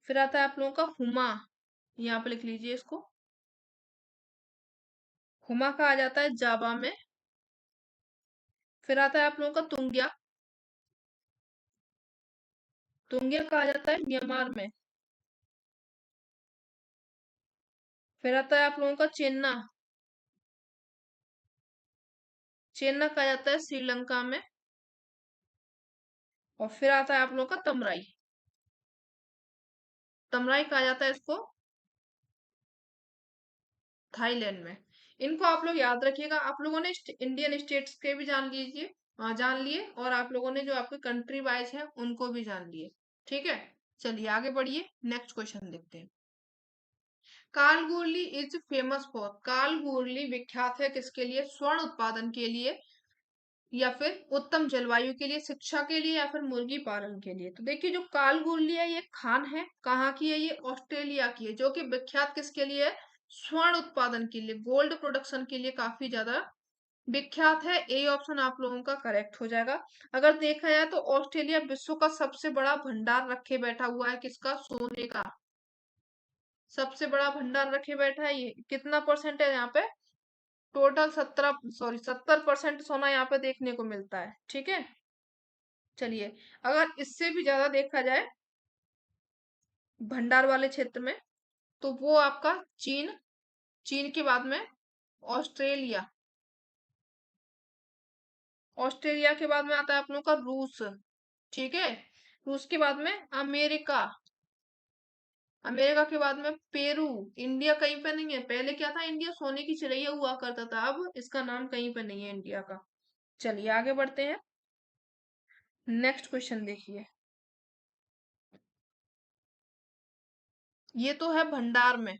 फिर आता है आप लोगों का हुमा, यहाँ पे लिख लीजिए इसको। हुमा कहा जाता है जावा में। फिर आता है आप लोगों का तुंगिया, तुंगिया कहा जाता है म्यांमार में। फिर आता है आप लोगों का चेन्ना, चेन्ना कहा जाता है श्रीलंका में। और फिर आता है आप लोगों का तमराई, तमराई कहा जाता है इसको थाईलैंड में। इनको आप लोग याद रखिएगा। आप लोगों ने इंडियन स्टेट्स के भी जान लीजिए, जान लिए, और आप लोगों ने जो आपके कंट्री वाइज है उनको भी जान लिए। ठीक है, चलिए आगे बढ़िए, नेक्स्ट क्वेश्चन देखते हैं। कालगोरली इज फेमस फॉर, कालगोरली विख्यात है किसके लिए? स्वर्ण उत्पादन के लिए, या फिर उत्तम जलवायु के लिए, शिक्षा के लिए, या फिर मुर्गी पालन के लिए। तो देखिए जो कालगोरली है ये खान है, कहाँ की है? ये ऑस्ट्रेलिया की है, जो कि विख्यात किसके लिए है? स्वर्ण उत्पादन के लिए, गोल्ड प्रोडक्शन के लिए काफी ज्यादा विख्यात है। ए ऑप्शन आप लोगों का करेक्ट हो जाएगा। अगर देखा जाए तो ऑस्ट्रेलिया विश्व का सबसे बड़ा भंडार रखे बैठा हुआ है, किसका? सोने का। सबसे बड़ा भंडार रखे बैठा है ये। कितना परसेंट है यहाँ पे? टोटल 70% सोना यहाँ पे देखने को मिलता है। ठीक है, चलिए, अगर इससे भी ज्यादा देखा जाए भंडार वाले क्षेत्र में, तो वो आपका चीन, चीन के बाद में ऑस्ट्रेलिया, ऑस्ट्रेलिया के बाद में आता है आप लोगों का रूस। ठीक है, रूस के बाद में अमेरिका, अमेरिका के बाद में पेरू। इंडिया कहीं पे नहीं है। पहले क्या था? इंडिया सोने की चिड़ैया हुआ करता था, अब इसका नाम कहीं पे नहीं है इंडिया का। चलिए आगे बढ़ते हैं, नेक्स्ट क्वेश्चन देखिए। ये तो है भंडार में।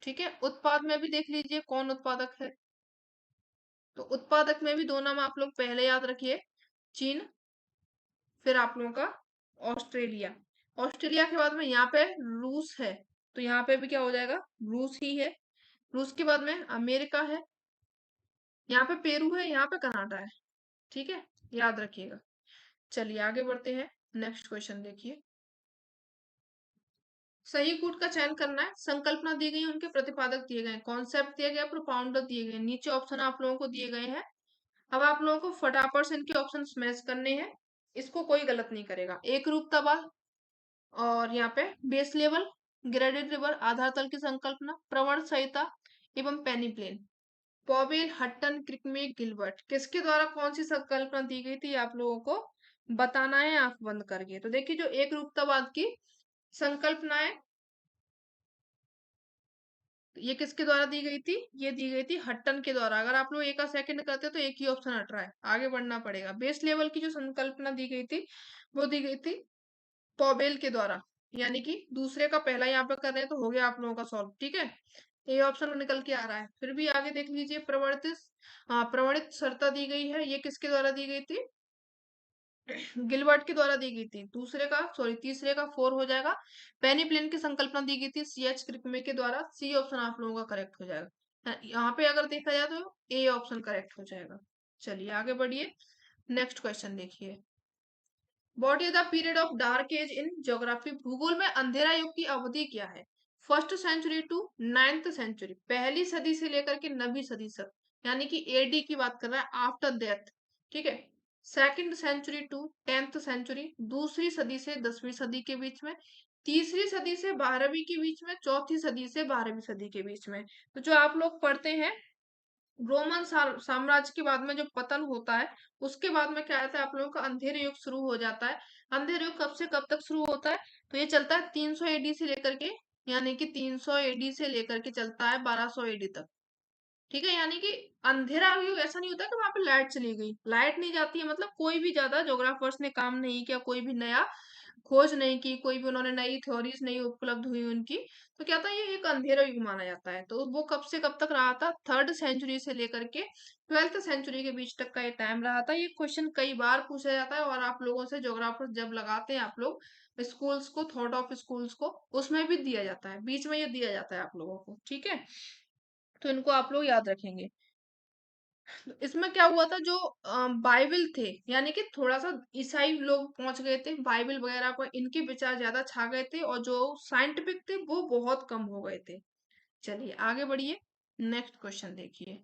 ठीक है, उत्पाद में भी देख लीजिए कौन उत्पादक है। तो उत्पादक में भी दो नाम आप लोग पहले याद रखिए, चीन, फिर आप लोगों का ऑस्ट्रेलिया। ऑस्ट्रेलिया के बाद में यहाँ पे रूस है, तो यहाँ पे भी क्या हो जाएगा? रूस ही है। रूस के बाद में अमेरिका है, यहाँ पे पेरू है, यहाँ पे कनाडा है। ठीक है, याद रखिएगा। चलिए आगे बढ़ते हैं। नेक्स्ट क्वेश्चन देखिए। सही कूट का चयन करना है। संकल्पना दी गई, उनके प्रतिपादक दिए गए, कॉन्सेप्ट दिया गया, प्रोपाउंडर दिए गए, नीचे ऑप्शन आप लोगों को दिए गए हैं। अब आप लोगों को फटाफट से इनके ऑप्शन मैच करने हैं, इसको कोई गलत नहीं करेगा। एक रूपता, और यहाँ पे बेस लेवल, ग्रेडेड रिवर, आधार तल की संकल्पना, प्रवण संहिता एवं पेनिप्लेन। पॉवेल, हट्टन, क्रिकमे, गिलबर्ट, किसके द्वारा कौन सी संकल्पना दी गई थी आप लोगों को बताना है आंख बंद करके। तो देखिए, जो एक रूपतावाद की संकल्पना है, ये किसके द्वारा दी गई थी? ये दी गई थी हट्टन के द्वारा। अगर आप लोग एक का सेकंड करते तो एक ही ऑप्शन हट रहा है, आगे बढ़ना पड़ेगा। बेस लेवल की जो संकल्पना दी गई थी, वो दी गई थी पॉवेल के द्वारा, यानी कि दूसरे का पहला यहाँ पे कर रहे हैं तो हो गया आप लोगों का सॉल्व। ठीक है, ये ऑप्शन निकल के आ रहा है। फिर भी आगे देख लीजिए, प्रवर्तित, हाँ, प्रमाणित शर्ता दी गई है, ये किसके द्वारा दी गई थी? गिलबर्ट के द्वारा दी गई थी। दूसरे का, सॉरी, तीसरे का 4 हो जाएगा। पेनिप्लेन की संकल्पना दी गई थी सीएच क्रिकमे के द्वारा। सी ऑप्शन आप लोगों का करेक्ट हो जाएगा। यहाँ पे अगर देखा जाए तो ए ऑप्शन करेक्ट हो जाएगा। चलिए आगे बढ़िए। नेक्स्ट क्वेश्चन देखिए। What is the period of dark age in geography? भूगोल में अंधेरा युग की अवधि क्या है? First century to ninth century, पहली सदी से लेकर के 9वीं सदी तक, यानी कि एडी की बात कर रहा है, आफ्टर डेथ। ठीक है। Second century to 10th century, दूसरी सदी से 10वीं सदी के बीच में, तीसरी सदी से 12वीं के बीच में, चौथी सदी से 12वीं सदी के बीच में। तो जो आप लोग पढ़ते हैं, रोमन साम्राज्य के बाद में जो पतन होता है, उसके बाद में क्या आता है, आप लोगों का अंधेरे युग शुरू हो जाता है। अंधेरे युग कब से कब तक शुरू होता है? तो ये चलता है 300 एडी से लेकर के, यानी कि 300 एडी से लेकर के चलता है 1200 एडी तक। ठीक है, यानी कि अंधेरा युग ऐसा नहीं होता कि वहां पे लाइट चली गई, लाइट नहीं जाती है, मतलब कोई भी ज्यादा ज्योग्राफर्स ने काम नहीं किया, कोई भी नया खोज नहीं की, कोई भी उन्होंने नई थ्योरीज नहीं उपलब्ध हुई उनकी। तो क्या था, ये एक अंधेरा युग माना जाता है। तो वो कब से कब तक रहा था? थर्ड सेंचुरी से लेकर के 12th सेंचुरी के बीच तक का ये टाइम रहा था। ये क्वेश्चन कई बार पूछा जाता है, और आप लोगों से ज्योग्राफर जब लगाते हैं आप लोग स्कूल्स को, थॉट ऑफ स्कूल्स को, उसमें भी दिया जाता है, बीच में ये दिया जाता है आप लोगों को। ठीक है, तो इनको आप लोग याद रखेंगे। इसमें क्या हुआ था, जो बाइबल थे, यानी कि थोड़ा सा ईसाई लोग पहुंच गए थे बाइबल वगैरह पर, इनके विचार ज्यादा छा गए थे, और जो साइंटिफिक थे वो बहुत कम हो गए थे। चलिए आगे बढ़िए। नेक्स्ट क्वेश्चन देखिए।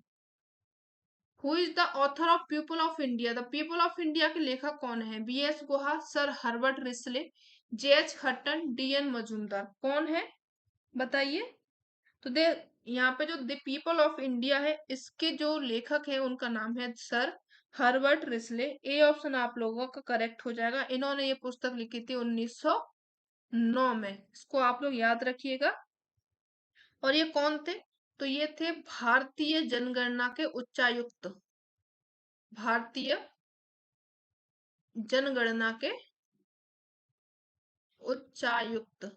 Who is the author of People of India? The People of India के लेखक कौन है? B S Guha, Sir Herbert Risley, J H Hutton, D N Majumdar, कौन है बताइए। तो दे, यहाँ पे जो द पीपल ऑफ इंडिया है, इसके जो लेखक है उनका नाम है सर हर्बर्ट रिसले। ए ऑप्शन आप लोगों का करेक्ट हो जाएगा। इन्होंने ये पुस्तक लिखी थी 1909 में, इसको आप लोग याद रखिएगा। और ये कौन थे? तो ये थे भारतीय जनगणना के उच्चायुक्त, भारतीय जनगणना के उच्चायुक्त।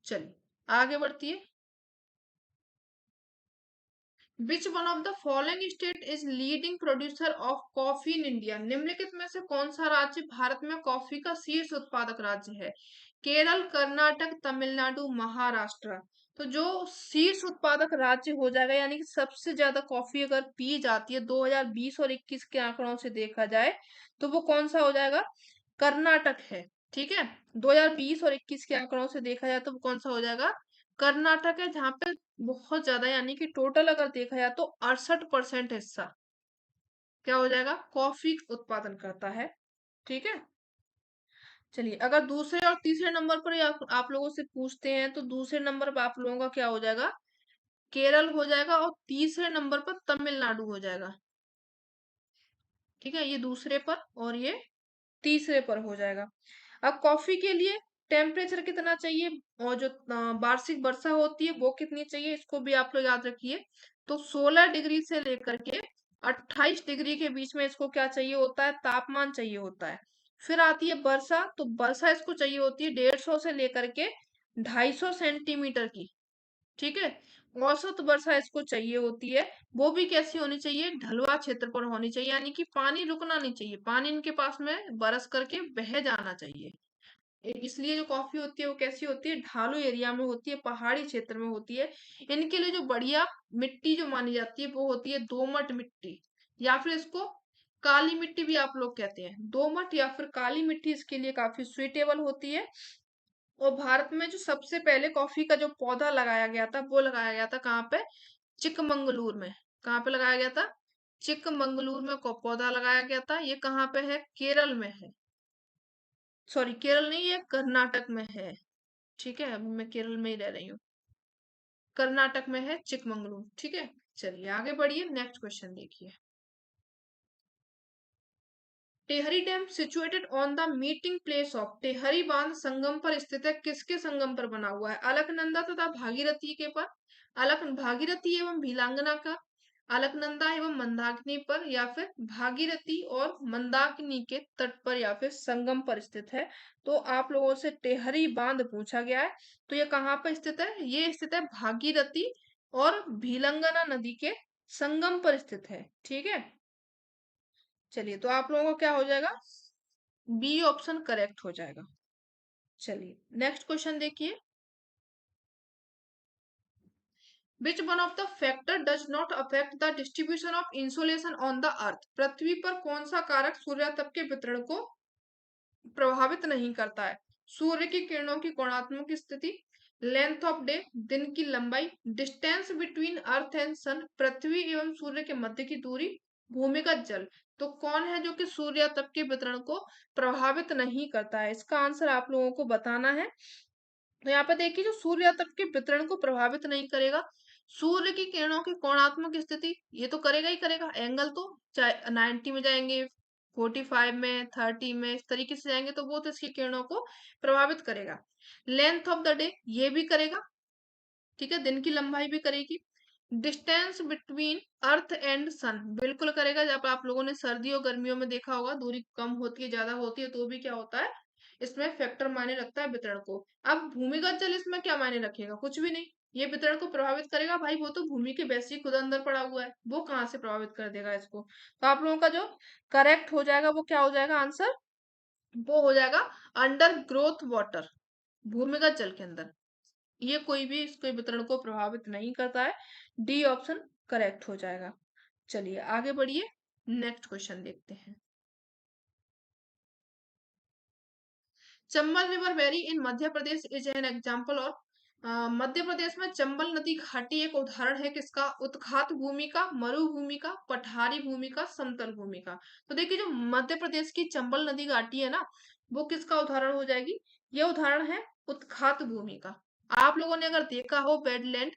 चलिए आगे बढ़ती है। विच one of the following state is leading producer of coffee in India? निम्नलिखित में से कौन सा राज्य भारत में कॉफी का शीर्ष उत्पादक राज्य है? केरल, कर्नाटक, तमिलनाडु, महाराष्ट्र। तो जो शीर्ष उत्पादक राज्य हो जाएगा, यानी कि सबसे ज्यादा कॉफी अगर पी जाती है 2020 और 21 के आंकड़ों से देखा जाए, तो वो कौन सा हो जाएगा? कर्नाटक है। ठीक है, 2020 और 21 के आंकड़ों से देखा जाए तो वो कौन सा हो जाएगा? कर्नाटक है, जहाँ पे बहुत ज्यादा, यानी कि टोटल अगर देखा जाए तो 68% हिस्सा क्या हो जाएगा? कॉफी उत्पादन करता है। ठीक है, चलिए अगर दूसरे और तीसरे नंबर पर आप लोगों से पूछते हैं, तो दूसरे नंबर पर आप लोगों का क्या हो जाएगा? केरल हो जाएगा, और तीसरे नंबर पर तमिलनाडु हो जाएगा। ठीक है, ये दूसरे पर और ये तीसरे पर हो जाएगा। अब कॉफी के लिए टेम्परेचर कितना चाहिए, और जो वार्षिक वर्षा होती है वो कितनी चाहिए, इसको भी आप लोग याद रखिए। तो 16 डिग्री से लेकर के 28 डिग्री के बीच में इसको क्या चाहिए होता है? तापमान चाहिए होता है। फिर आती है वर्षा, तो वर्षा इसको चाहिए होती है 150 से लेकर के 250 सेंटीमीटर की। ठीक है, औसत वर्षा इसको चाहिए होती है। वो भी कैसी होनी चाहिए? ढलुआ क्षेत्र पर होनी चाहिए, यानी कि पानी रुकना नहीं चाहिए, पानी इनके पास में बरस करके बह जाना चाहिए। इसलिए जो कॉफी होती है वो कैसी होती है, ढालू एरिया में होती है, पहाड़ी क्षेत्र में होती है। इनके लिए जो बढ़िया मिट्टी जो मानी जाती है वो होती है दोमट मिट्टी, या फिर इसको काली मिट्टी भी आप लोग कहते हैं। दोमट या फिर काली मिट्टी इसके लिए काफी सुइटेबल होती है। और भारत में जो सबसे पहले कॉफी का जो पौधा लगाया गया था वो लगाया गया था कहाँ पे, चिकमंगलूर में। कहाँ पे लगाया गया था, चिकमंगलूर में पौधा लगाया गया था। ये कहाँ पे है, केरल में है। सॉरी, केरल नहीं, ये कर्नाटक में है। ठीक है, अभी मैं केरल में ही रह रही हूँ। कर्नाटक में है चिकमंगलूर। ठीक है, चलिए आगे बढ़िए, नेक्स्ट क्वेश्चन देखिए। Tehri dam situated on the meeting place of, Tehri बांध संगम पर स्थित है। किसके संगम पर बना हुआ है, अलकनंदा तथा भागीरथी के पर, अलक भागीरथी एवं भीलांगना का, अलकनंदा एवं मंदाकिनी पर, या फिर भागीरथी और मंदाकिनी के तट पर या फिर संगम पर स्थित है। तो आप लोगों से टेहरी बांध पूछा गया है, तो ये कहाँ पर स्थित है, ये स्थित है भागीरथी और भीलंगना नदी के संगम पर स्थित है। ठीक है, चलिए तो आप लोगों को क्या हो जाएगा, बी ऑप्शन करेक्ट हो जाएगा। चलिए नेक्स्ट क्वेश्चन देखिए। Which one of the factor does not affect the distribution of insolation on the earth, पृथ्वी पर कौन सा कारक सूर्यातप के वितरण को प्रभावित नहीं करता है। सूर्य की किरणों की कोणात्मक स्थिति, लेंथ ऑफ डे, दिन की लंबाई, डिस्टेंस बिटवीन अर्थ एंड सन, पृथ्वी एवं सूर्य के मध्य की दूरी, भूमिगत जल। तो कौन है जो कि सूर्य तप के वितरण को प्रभावित नहीं करता है, इसका आंसर आप लोगों को बताना है। तो यहाँ पे देखिए, जो सूर्य तप के वितरण को प्रभावित नहीं करेगा, सूर्य की किरणों की कोणात्मक स्थिति, ये तो करेगा ही करेगा। एंगल तो चाहे 90 में जाएंगे, 45 में, 30 में, इस तरीके से जाएंगे तो वो तो इसकी किरणों को प्रभावित करेगा। लेंथ ऑफ द डे, ये भी करेगा। ठीक है, दिन की लंबाई भी करेगी। डिस्टेंस बिटवीन अर्थ एंड सन, बिल्कुल करेगा। जब आप लोगों ने सर्दियों गर्मियों में देखा होगा, दूरी कम होती है ज्यादा होती है तो भी क्या होता है, इसमें फैक्टर मायने रखता है वितरण को। अब भूमिगत जल इसमें क्या मायने रखेगा, कुछ भी नहीं। ये वितरण को प्रभावित करेगा भाई, वो तो भूमि के वैसे ही खुद अंदर पड़ा हुआ है, वो कहाँ से प्रभावित कर देगा इसको। तो आप लोगों का जो करेक्ट हो जाएगा वो क्या हो जाएगा आंसर, वो हो जाएगा अंडर ग्रोथ वाटर, भूमिगत जल के अंदर। ये कोई भी इसके वितरण को प्रभावित नहीं करता है। डी ऑप्शन करेक्ट हो जाएगा। चलिए आगे बढ़िए, नेक्स्ट क्वेश्चन देखते हैं। Chambal river valley in Madhya Pradesh is an example of, Madhya Pradesh में चंबल नदी घाटी एक उदाहरण है किसका, उत्खात भूमि का, मरुभूमि का, पठारी भूमि का, समतल भूमि का। तो देखिए, जो मध्य प्रदेश की चंबल नदी घाटी है ना, वो किसका उदाहरण हो जाएगी, ये उदाहरण है उत्खात भूमि का। आप लोगों ने अगर देखा हो वेटलैंड,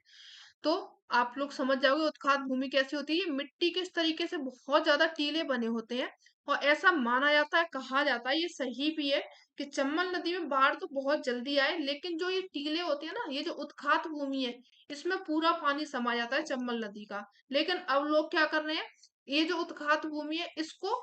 तो आप लोग समझ जाओगे उत्खात भूमि कैसी होती है। ये मिट्टी के इस तरीके से बहुत ज्यादा टीले बने होते हैं, और ऐसा माना जाता है, कहा जाता है, ये सही भी है, कि चंबल नदी में बाढ़ तो बहुत जल्दी आए, लेकिन जो ये टीले होते हैं ना, ये जो उत्खात भूमि है, इसमें पूरा पानी समा जाता है चंबल नदी का। लेकिन अब लोग क्या कर रहे हैं, ये जो उत्खात भूमि है इसको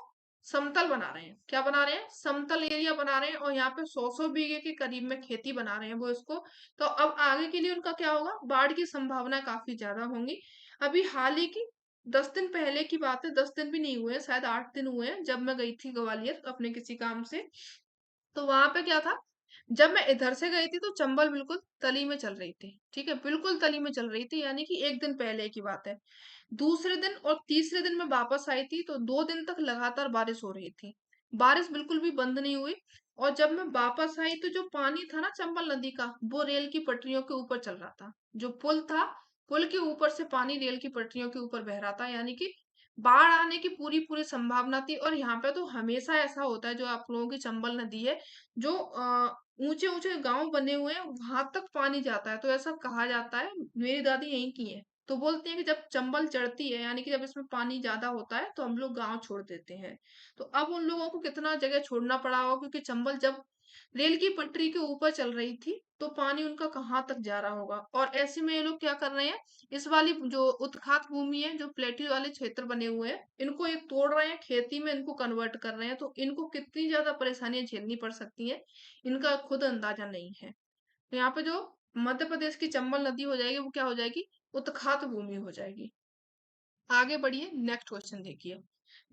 समतल बना रहे हैं। क्या बना रहे हैं, समतल एरिया बना रहे हैं, और यहाँ पे 100 बीघे के करीब में खेती बना रहे हैं वो इसको। तो अब आगे के लिए उनका क्या होगा, बाढ़ की संभावना काफी ज्यादा होंगी। अभी हाल ही की 10 दिन पहले की बात है, 10 दिन भी नहीं हुए हैं, शायद 8 दिन हुए हैं, जब मैं गई थी ग्वालियर अपने किसी काम से। तो वहां पे क्या था, जब मैं इधर से गई थी तो चंबल बिल्कुल तली में चल रही थी। ठीक है, बिल्कुल तली में चल रही थी, यानी कि एक दिन पहले की बात है। दूसरे दिन और तीसरे दिन मैं वापस आई थी तो 2 दिन तक लगातार बारिश हो रही थी, बारिश बिल्कुल भी बंद नहीं हुई। और जब मैं वापस आई तो जो पानी था ना चंबल नदी का, वो रेल की पटरियों के ऊपर चल रहा था। जो पुल था, पुल के ऊपर से पानी रेल की पटरियों के ऊपर बह रहा था, यानी कि बाढ़ आने की पूरी पूरी संभावना थी। और यहाँ पे तो हमेशा ऐसा होता है, जो आप लोगों की चंबल नदी है, जो ऊंचे ऊंचे गांव बने हुए हैं वहां तक पानी जाता है। तो ऐसा कहा जाता है, मेरी दादी यहीं की है, तो बोलती है कि जब चंबल चढ़ती है, यानी कि जब इसमें पानी ज्यादा होता है, तो हम लोग गांव छोड़ देते हैं। तो अब उन लोगों को कितना जगह छोड़ना पड़ा होगा, क्योंकि चंबल जब रेल की पटरी के ऊपर चल रही थी, तो पानी उनका कहाँ तक जा रहा होगा। और ऐसे में ये लोग क्या कर रहे हैं, इस वाली जो उत्खात भूमि है, जो प्लेट्यू वाले क्षेत्र बने हुए हैं, इनको ये तोड़ रहे हैं, खेती में इनको कन्वर्ट कर रहे हैं। तो इनको कितनी ज्यादा परेशानियां झेलनी पड़ सकती हैं, इनका खुद अंदाजा नहीं है। तो यहाँ पे जो मध्य प्रदेश की चंबल नदी हो जाएगी, वो क्या हो जाएगी, उत्खात भूमि हो जाएगी। आगे बढ़िए, नेक्स्ट क्वेश्चन देखिए।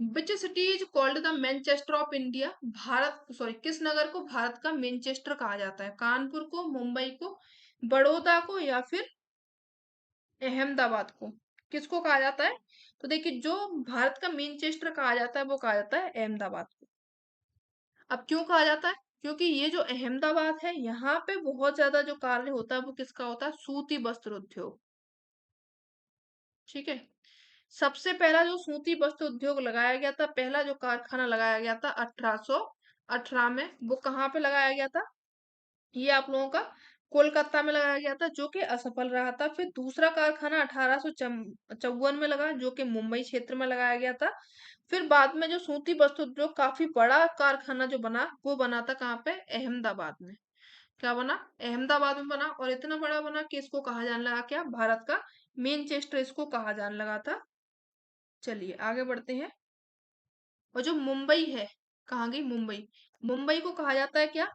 Which city is called the Manchester of India? Bharat, sorry, किस नगर को भारत का मैनचेस्टर कहा जाता है? कानपुर को, मुंबई को, बड़ौदा को, या फिर अहमदाबाद को? किसको कहा जाता है? तो देखिए, जो भारत का मैनचेस्टर कहा जाता है वो कहा जाता है अहमदाबाद को। अब क्यों कहा जाता है? क्योंकि ये जो अहमदाबाद है, यहाँ पे बहुत ज्यादा जो कार्य होता है वो किसका होता है? सूती वस्त्र उद्योग। ठीक है। सबसे पहला जो सूती वस्त्र उद्योग लगाया गया था, पहला जो कारखाना लगाया गया था 1818 में, वो कहाँ पे लगाया गया था? ये आप लोगों का कोलकाता में लगाया गया था, जो कि असफल रहा था। फिर दूसरा कारखाना 1854 में लगा, जो कि मुंबई क्षेत्र में लगाया गया था। फिर बाद में जो सूती वस्त्र उद्योग काफी बड़ा कारखाना जो बना, वो बना था कहाँ पे? अहमदाबाद में। क्या बना? अहमदाबाद में बना, और इतना बड़ा बना कि इसको कहा जाने लगा क्या? भारत का मैनचेस्टर इसको कहा जाने लगा था। चलिए आगे बढ़ते हैं। और जो मुंबई है, कहाँ गई मुंबई? मुंबई को कहा जाता है क्या?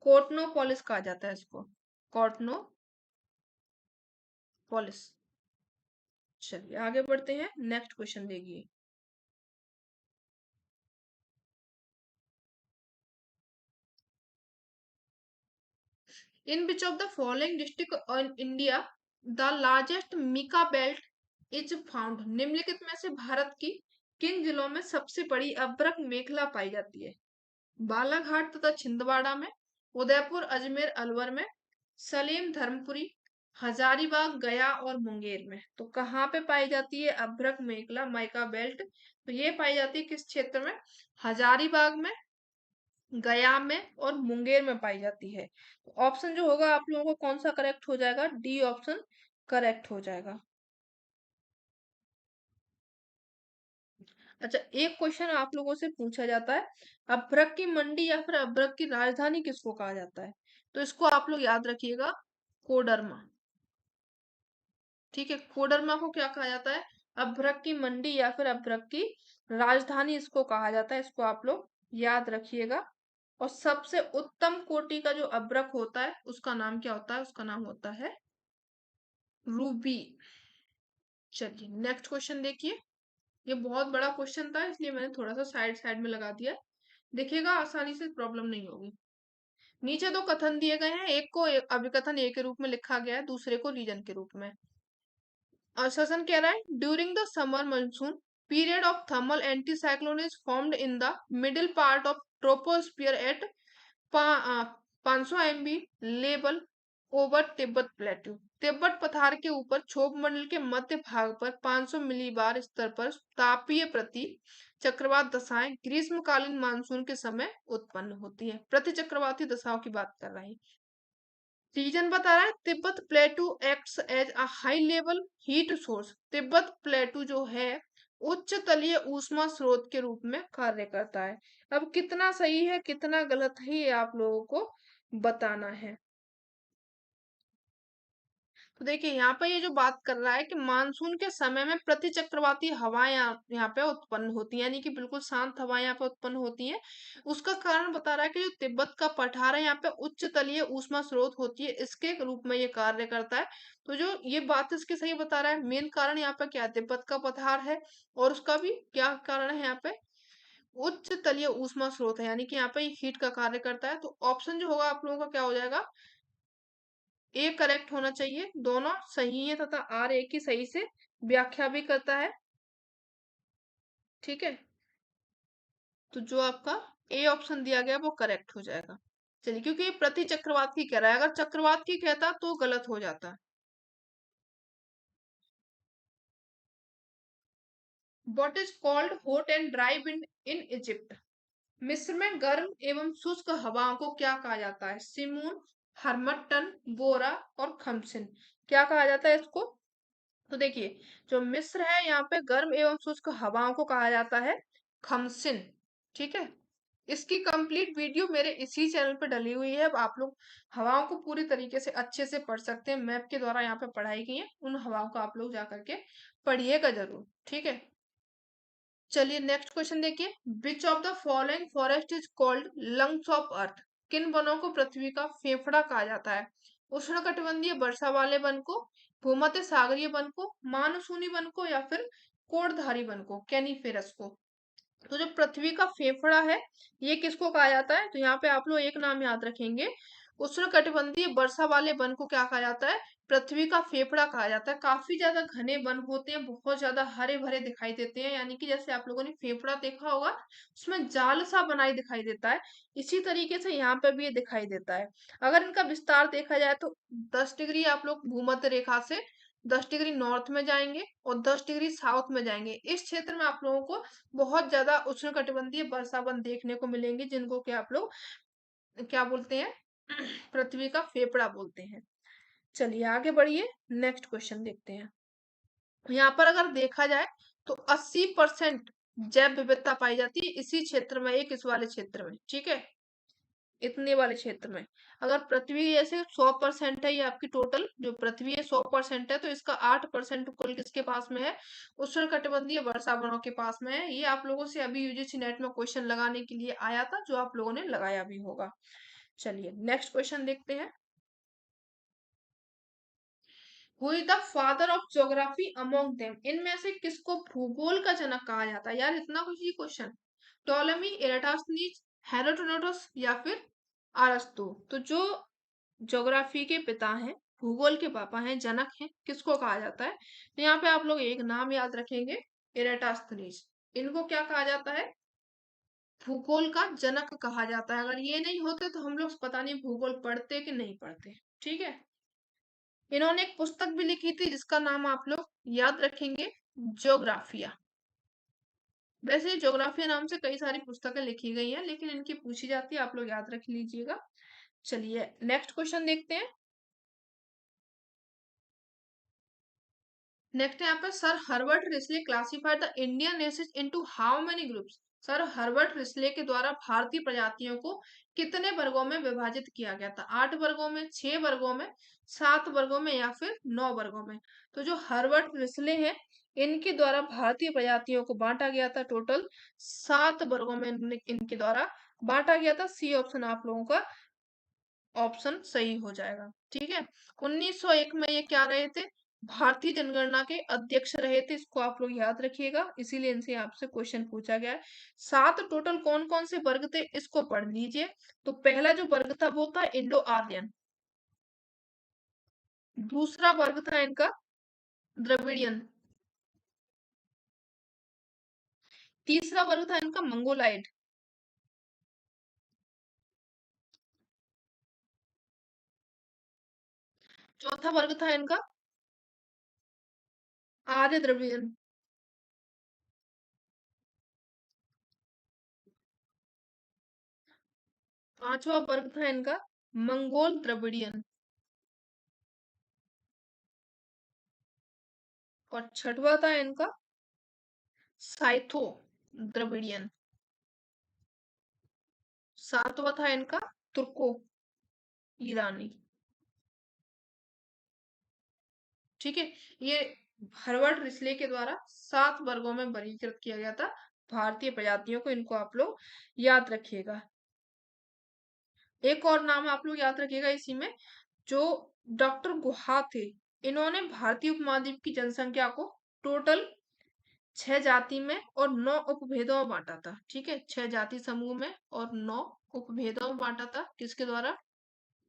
कोटनोपोलिस कहा जाता है इसको, कोटनोपोलिस। चलिए आगे बढ़ते हैं, नेक्स्ट क्वेश्चन देखिए। In which of the following district in India the largest mica belt is found? निम्नलिखित में से भारत की किन जिलों में सबसे बड़ी अभ्रक मेखला पाई जाती है? बालाघाट तथा छिंदवाड़ा में, उदयपुर, अजमेर, अलवर में, सलेम, धर्मपुरी, हजारीबाग, गया और मुंगेर में। तो कहाँ पे पाई जाती है अभ्रक मेखला, माइका बेल्ट? तो ये पाई जाती है किस क्षेत्र में? हजारीबाग में, गया में और मुंगेर में पाई जाती है। तो ऑप्शन जो होगा आप लोगों को कौन सा करेक्ट हो जाएगा? डी ऑप्शन करेक्ट हो जाएगा। अच्छा, एक क्वेश्चन आप लोगों से पूछा जाता है, अभ्रक की मंडी या फिर अभ्रक की राजधानी किसको कहा जाता है? तो इसको आप लोग याद रखिएगा, कोडरमा। ठीक है, कोडरमा को क्या कहा जाता है? अभ्रक की मंडी या फिर अभ्रक की राजधानी इसको कहा जाता है, इसको आप लोग याद रखिएगा। और सबसे उत्तम कोटि का जो अभ्रक होता है उसका नाम क्या होता है? उसका नाम होता है रूबी। चलिए नेक्स्ट क्वेश्चन देखिए। ये बहुत बड़ा क्वेश्चन था, इसलिए मैंने थोड़ा सा साइड साइड में लगा दिया। देखिएगा, आसानी से प्रॉब्लम नहीं होगी। नीचे दो कथन दिए गए हैं, एक को अभिकथन ए के रूप में लिखा गया है, दूसरे को रीजन के रूप में। शासन कह रहा है, during the summer monsoon period of thermal anticyclone is formed in the middle part of troposphere at 500 MB level over Tibet plateau. तिब्बत पठार के ऊपर क्षोभ मंडल के मध्य भाग पर 500 मिलीबार स्तर पर तापीय प्रति चक्रवात दशाएं ग्रीष्मकालीन मानसून के समय उत्पन्न होती है। प्रति चक्रवाती दशाओं की बात कर रहे हैं। रीजन बता रहा है, Tibet plateau acts as a high level heat source. Tibet plateau जो है उच्च तलीय ऊष्मा स्रोत के रूप में कार्य करता है। अब कितना सही है कितना गलत है ये आप लोगों को बताना है। तो देखिए, यहाँ पे ये जो बात कर रहा है कि मानसून के समय में प्रति चक्रवाती हवाएं यहाँ पे उत्पन्न होती है, यानी कि बिल्कुल शांत हवाएं यहाँ पे उत्पन्न होती हैं। उसका कारण बता रहा है कि जो तिब्बत का पठार है, यहाँ पे उच्च तलीय ऊष्मा स्रोत होती है, इसके रूप में ये कार्य करता है। तो जो ये बात इसकी सही बता रहा है, मेन कारण यहाँ पे क्या है? तिब्बत का पठार है, और उसका भी क्या कारण है? यहाँ पे उच्च तलीय ऊष्मा स्रोत है, यानी कि यहाँ पे हीट का कार्य करता है। तो ऑप्शन जो होगा आप लोगों का क्या हो जाएगा? ए करेक्ट होना चाहिए। दोनों सही है तथा आर ए की सही से व्याख्या भी करता है। ठीक है, तो जो आपका ए ऑप्शन दिया गया वो करेक्ट हो जाएगा। चलिए, क्योंकि ये प्रति चक्रवात की कह रहा है, अगर चक्रवात की कहता तो गलत हो जाता। What is called hot and dry wind in Egypt? मिस्र में गर्म एवं शुष्क हवाओं को क्या कहा जाता है? सिमून, हरमट्टन, बोरा और खमसिन। क्या कहा जाता है इसको? तो देखिए, जो मिस्र है यहाँ पे गर्म एवं शुष्क हवाओं को कहा जाता है खमसिन। ठीक है, इसकी कंप्लीट वीडियो मेरे इसी चैनल पे डली हुई है। अब आप लोग हवाओं को पूरी तरीके से अच्छे से पढ़ सकते हैं, मैप के द्वारा यहाँ पे पढ़ाई की है। उन हवाओं को आप लोग जा करके पढ़िएगा जरूर। ठीक है, चलिए नेक्स्ट क्वेश्चन देखिए। Which of the following forest is called lungs of earth? किन वनों को पृथ्वी का फेफड़ा कहा जाता है? उष्णकटिबंधीय वर्षा वाले वन को, भूमध्य सागरीय वन को, मानसूनी वन को, या फिर कोड़धारी वन को, कैनीफेरस को? तो जो पृथ्वी का फेफड़ा है, ये किसको कहा जाता है? तो यहाँ पे आप लोग एक नाम याद रखेंगे, उष्णकटिबंधीय वर्षा वाले वन को क्या कहा जाता है? पृथ्वी का फेफड़ा कहा जाता है। काफी ज्यादा घने वन होते हैं, बहुत ज्यादा हरे भरे दिखाई देते हैं, यानी कि जैसे आप लोगों ने फेफड़ा देखा होगा, उसमें जाल सा बनाई दिखाई देता है, इसी तरीके से यहाँ पे भी ये दिखाई देता है। अगर इनका विस्तार देखा जाए तो 10 डिग्री आप लोग भूमध्य रेखा से 10 डिग्री नॉर्थ में जाएंगे और 10 डिग्री साउथ में जाएंगे। इस क्षेत्र में आप लोगों को बहुत ज्यादा उष्णकटिबंधीय वर्षावन देखने को मिलेंगे, जिनको कि आप लोग क्या बोलते हैं? पृथ्वी का फेफड़ा बोलते हैं। चलिए आगे बढ़िए, नेक्स्ट क्वेश्चन देखते हैं। यहाँ पर अगर देखा जाए तो 80% जैव विविधता पाई जाती है इसी क्षेत्र में, एक इस वाले क्षेत्र में, ठीक है, इतने वाले क्षेत्र में। अगर पृथ्वी ऐसे 100% है, ये आपकी टोटल जो पृथ्वी है 100% है, तो इसका 8% कुल किसके पास में है? उष्णकटिबंधीय वर्षावनों के पास में है। ये आप लोगों से अभी यूजीसी नेट में क्वेश्चन लगाने के लिए आया था, जो आप लोगों ने लगाया भी होगा। चलिए नेक्स्ट क्वेश्चन देखते हैं। Who is the father of geography among them? इनमें से किसको भूगोल का जनक कहा जाता है? यार इतना कुछ ही क्वेश्चन। टॉलेमी, एराटोस्थनीज, हेरोडोटस या फिर अरस्तु? तो जो ज्योग्राफी के पिता हैं, भूगोल के पापा हैं, जनक हैं, किसको कहा जाता है? तो यहाँ पे आप लोग एक नाम याद रखेंगे, एराटोस्थनीज। इनको क्या कहा जाता है? भूगोल का जनक कहा जाता है। अगर ये नहीं होते तो हम लोग पता नहीं भूगोल पढ़ते कि नहीं पढ़ते, ठीक है। इन्होंने एक पुस्तक भी लिखी थी जिसका नाम आप लोग याद रखेंगे, ज्योग्राफिया। वैसे ज्योग्राफिया नाम से कई सारी पुस्तकें लिखी गई हैं, लेकिन इनकी पूछी जाती है, आप लोग याद रख लीजिएगा। चलिए नेक्स्ट क्वेश्चन देखते हैं। नेक्स्ट यहाँ पे, Sir Herbert Risley classified the Indian races into how many groups? Sir Herbert Risley के द्वारा भारतीय प्रजातियों को कितने वर्गों में विभाजित किया गया था? 8 वर्गों में, 6 वर्गों में, 7 वर्गों में या फिर 9 वर्गों में? तो जो हर्बर्ट रिसले हैं, इनके द्वारा भारतीय प्रजातियों को बांटा गया था टोटल 7 वर्गों में, इनके द्वारा बांटा गया था। सी ऑप्शन आप लोगों का ऑप्शन सही हो जाएगा, ठीक है। 1901 में ये क्या रहे थे? भारतीय जनगणना के अध्यक्ष रहे थे, इसको आप लोग याद रखिएगा, इसीलिए इनसे आपसे क्वेश्चन पूछा गया है। 7 टोटल कौन कौन से वर्ग थे, इसको पढ़ लीजिए। तो पहला जो वर्ग था वो था इंडो आर्यन, दूसरा वर्ग था इनका द्रविडियन, तीसरा वर्ग था इनका मंगोलाइड, चौथा वर्ग था इनका आर्य द्रविडियन, पांचवा वर्ग था इनका मंगोल द्रविडियन, और छठवा था इनका साइथो द्रविडियन, सातवां था इनका तुर्को ईरानी, ठीक है। ये हर्बर्ट रिसले के द्वारा 7 वर्गों में वर्गीकृत किया गया था भारतीय प्रजातियों को, इनको आप लोग याद रखिएगा। एक और नाम आप लोग याद रखिएगा इसी में, जो डॉक्टर गुहा थे, इन्होंने भारतीय उपमहाद्वीप की जनसंख्या को टोटल 6 जाति में और 9 उपभेदों में बांटा था, ठीक है, 6 जाति समूह में और 9 उपभेदों में बांटा था, किसके द्वारा?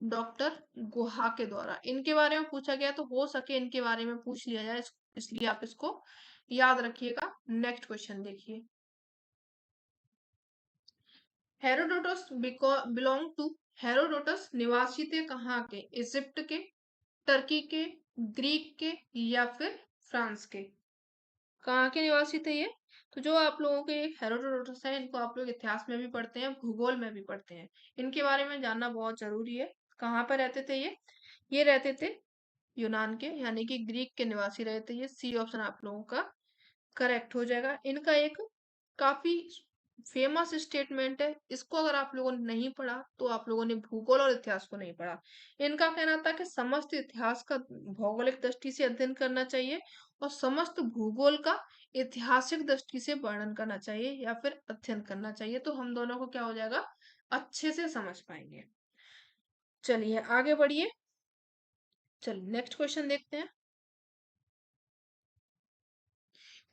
डॉक्टर गुहा के द्वारा। इनके बारे में पूछा गया तो हो सके इनके बारे में पूछ लिया जाए, इसलिए आप इसको याद रखिएगा। नेक्स्ट क्वेश्चन देखिए। हेरोडोटस बिलोंग टू, हेरोडोटस निवासी थे कहाँ के? इजिप्ट के, टर्की के, ग्रीक के या फिर फ्रांस के? कहाँ के निवासी थे ये? तो जो आप लोगों के हेरोडोटस है, इनको आप लोग इतिहास में भी पढ़ते हैं, भूगोल में भी पढ़ते हैं, इनके बारे में जानना बहुत जरूरी है। कहाँ पर रहते थे ये रहते थे यूनान के, यानी कि ग्रीक के निवासी रहे थे। ये सी ऑप्शन आप लोगों का करेक्ट हो जाएगा। इनका एक काफी फेमस स्टेटमेंट है, इसको अगर आप लोगों ने नहीं पढ़ा तो आप लोगों ने भूगोल और इतिहास को नहीं पढ़ा। इनका कहना था कि समस्त इतिहास का भौगोलिक दृष्टि से अध्ययन करना चाहिए और समस्त भूगोल का ऐतिहासिक दृष्टि से वर्णन करना चाहिए या फिर अध्ययन करना चाहिए, तो हम दोनों को क्या हो जाएगा, अच्छे से समझ पाएंगे। चलिए आगे बढ़िए, चलिए नेक्स्ट क्वेश्चन देखते हैं।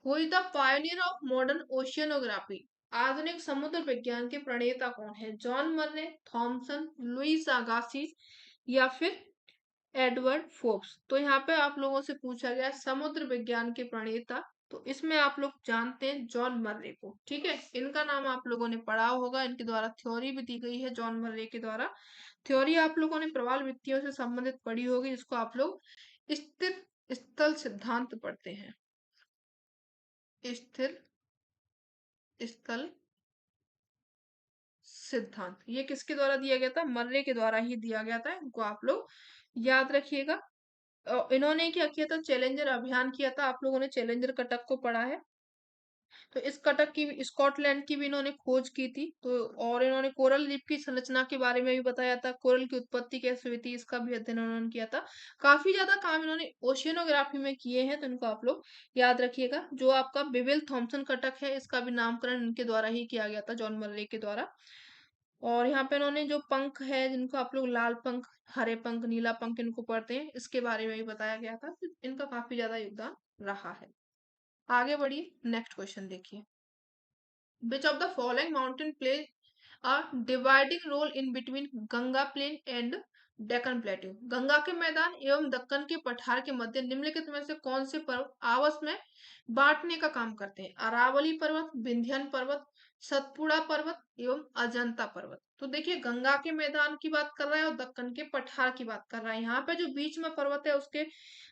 Who is the pioneer of modern oceanography? आधुनिक समुद्र विज्ञान के प्रणेता कौन है? जॉन मर्रे, थॉमसन, लुईस अगासिस या फिर एडवर्ड फोर्ब्स। तो यहाँ पे आप लोगों से पूछा गया समुद्र विज्ञान के प्रणेता, तो इसमें आप लोग जानते हैं जॉन मर्रे को। ठीक है, इनका नाम आप लोगों ने पढ़ा होगा, इनके द्वारा थ्योरी भी दी गई है जॉन मर्रे के द्वारा। थ्योरी आप लोगों ने प्रबल वित्तियों से संबंधित पढ़ी होगी, जिसको आप लोग स्थिर स्थल सिद्धांत पढ़ते हैं। स्थिर स्थल सिद्धांत ये किसके द्वारा दिया गया था? मर्रे के द्वारा ही दिया गया था, इनको आप लोग याद रखिएगा। इन्होंने क्या किया था? चैलेंजर अभियान किया था, आप लोगों ने चैलेंजर कटक को पढ़ा है। तो इस कटक की स्कॉटलैंड की भी इन्होंने खोज की थी। तो और इन्होंने कोरल रीफ की संरचना के बारे में भी बताया था, कोरल की उत्पत्ति कैसे हुई थी इसका भी अध्ययन उन्होंने किया था। काफी ज्यादा काम इन्होंने ओशियनोग्राफी में किए हैं, तो इनको आप लोग याद रखिएगा। जो आपका बिबिल थॉम्सन कटक है, इसका भी नामकरण इनके द्वारा ही किया गया था, जॉन मर्रे के द्वारा। और यहाँ पे इन्होंने जो पंख है, जिनको आप लोग लाल पंख, हरे पंख, नीला पंख इनको पढ़ते हैं, इसके बारे में भी बताया गया था। तो इनका काफी ज्यादा योगदान रहा है। आगे बढ़िए, नेक्स्ट क्वेश्चन देखिए। Which of the following mountain play a dividing role in between Ganga plain and Deccan plateau? Ganga के मैदान एवं दक्कन के पठार के मध्य निम्नलिखित में से कौन से पर्वत आपस में बांटने का काम करते हैं? अरावली पर्वत, विंध्यन पर्वत, सतपुड़ा पर्वत एवं अजंता पर्वत। तो देखिए, गंगा के मैदान की बात कर रहा है और दक्कन के पठार की बात कर रहा है। यहाँ पे जो बीच में पर्वत है उसके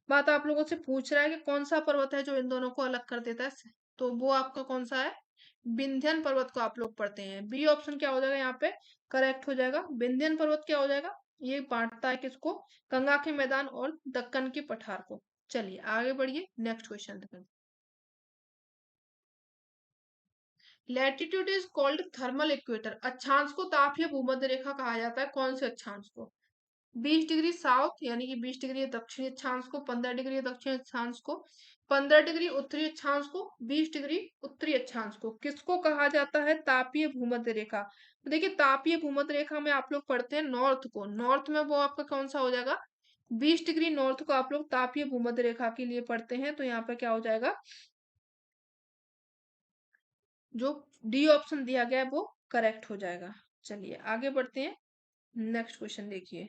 बात आप लोगों से पूछ रहा है कि कौन सा पर्वत है जो इन दोनों को अलग कर देता है। तो वो आपका कौन सा है? विंध्यन पर्वत को आप लोग पढ़ते हैं। बी ऑप्शन क्या हो जाएगा यहाँ पे? करेक्ट हो जाएगा। विंध्यन पर्वत क्या हो जाएगा? ये बांटता है किसको? गंगा के मैदान और दक्कन के पठार को। चलिए आगे बढ़िए, नेक्स्ट क्वेश्चन देखें। Latitude is called thermal equator. अक्षांश को तापीय भूमध्य रेखा कहा जाता है, कौन से अक्षांश को? 20 डिग्री साउथ यानी कि 20 डिग्री दक्षिणी अक्षांश को, 15 डिग्री दक्षिणी अक्षांश को, 15 डिग्री उत्तरी अक्षांश को, 20 डिग्री उत्तरी अक्षांश को, किसको कहा जाता है तापीय भूमध्य रेखा? तो देखिए, तापीय भूमध्य रेखा में आप लोग पढ़ते हैं नॉर्थ को। नॉर्थ में वो आपका कौन सा हो जाएगा? 20 डिग्री नॉर्थ को आप लोग तापीय भूमध्य रेखा के लिए पढ़ते हैं। तो यहाँ पे क्या हो जाएगा? जो डी ऑप्शन दिया गया है वो करेक्ट हो जाएगा। चलिए आगे बढ़ते हैं, नेक्स्ट क्वेश्चन देखिए।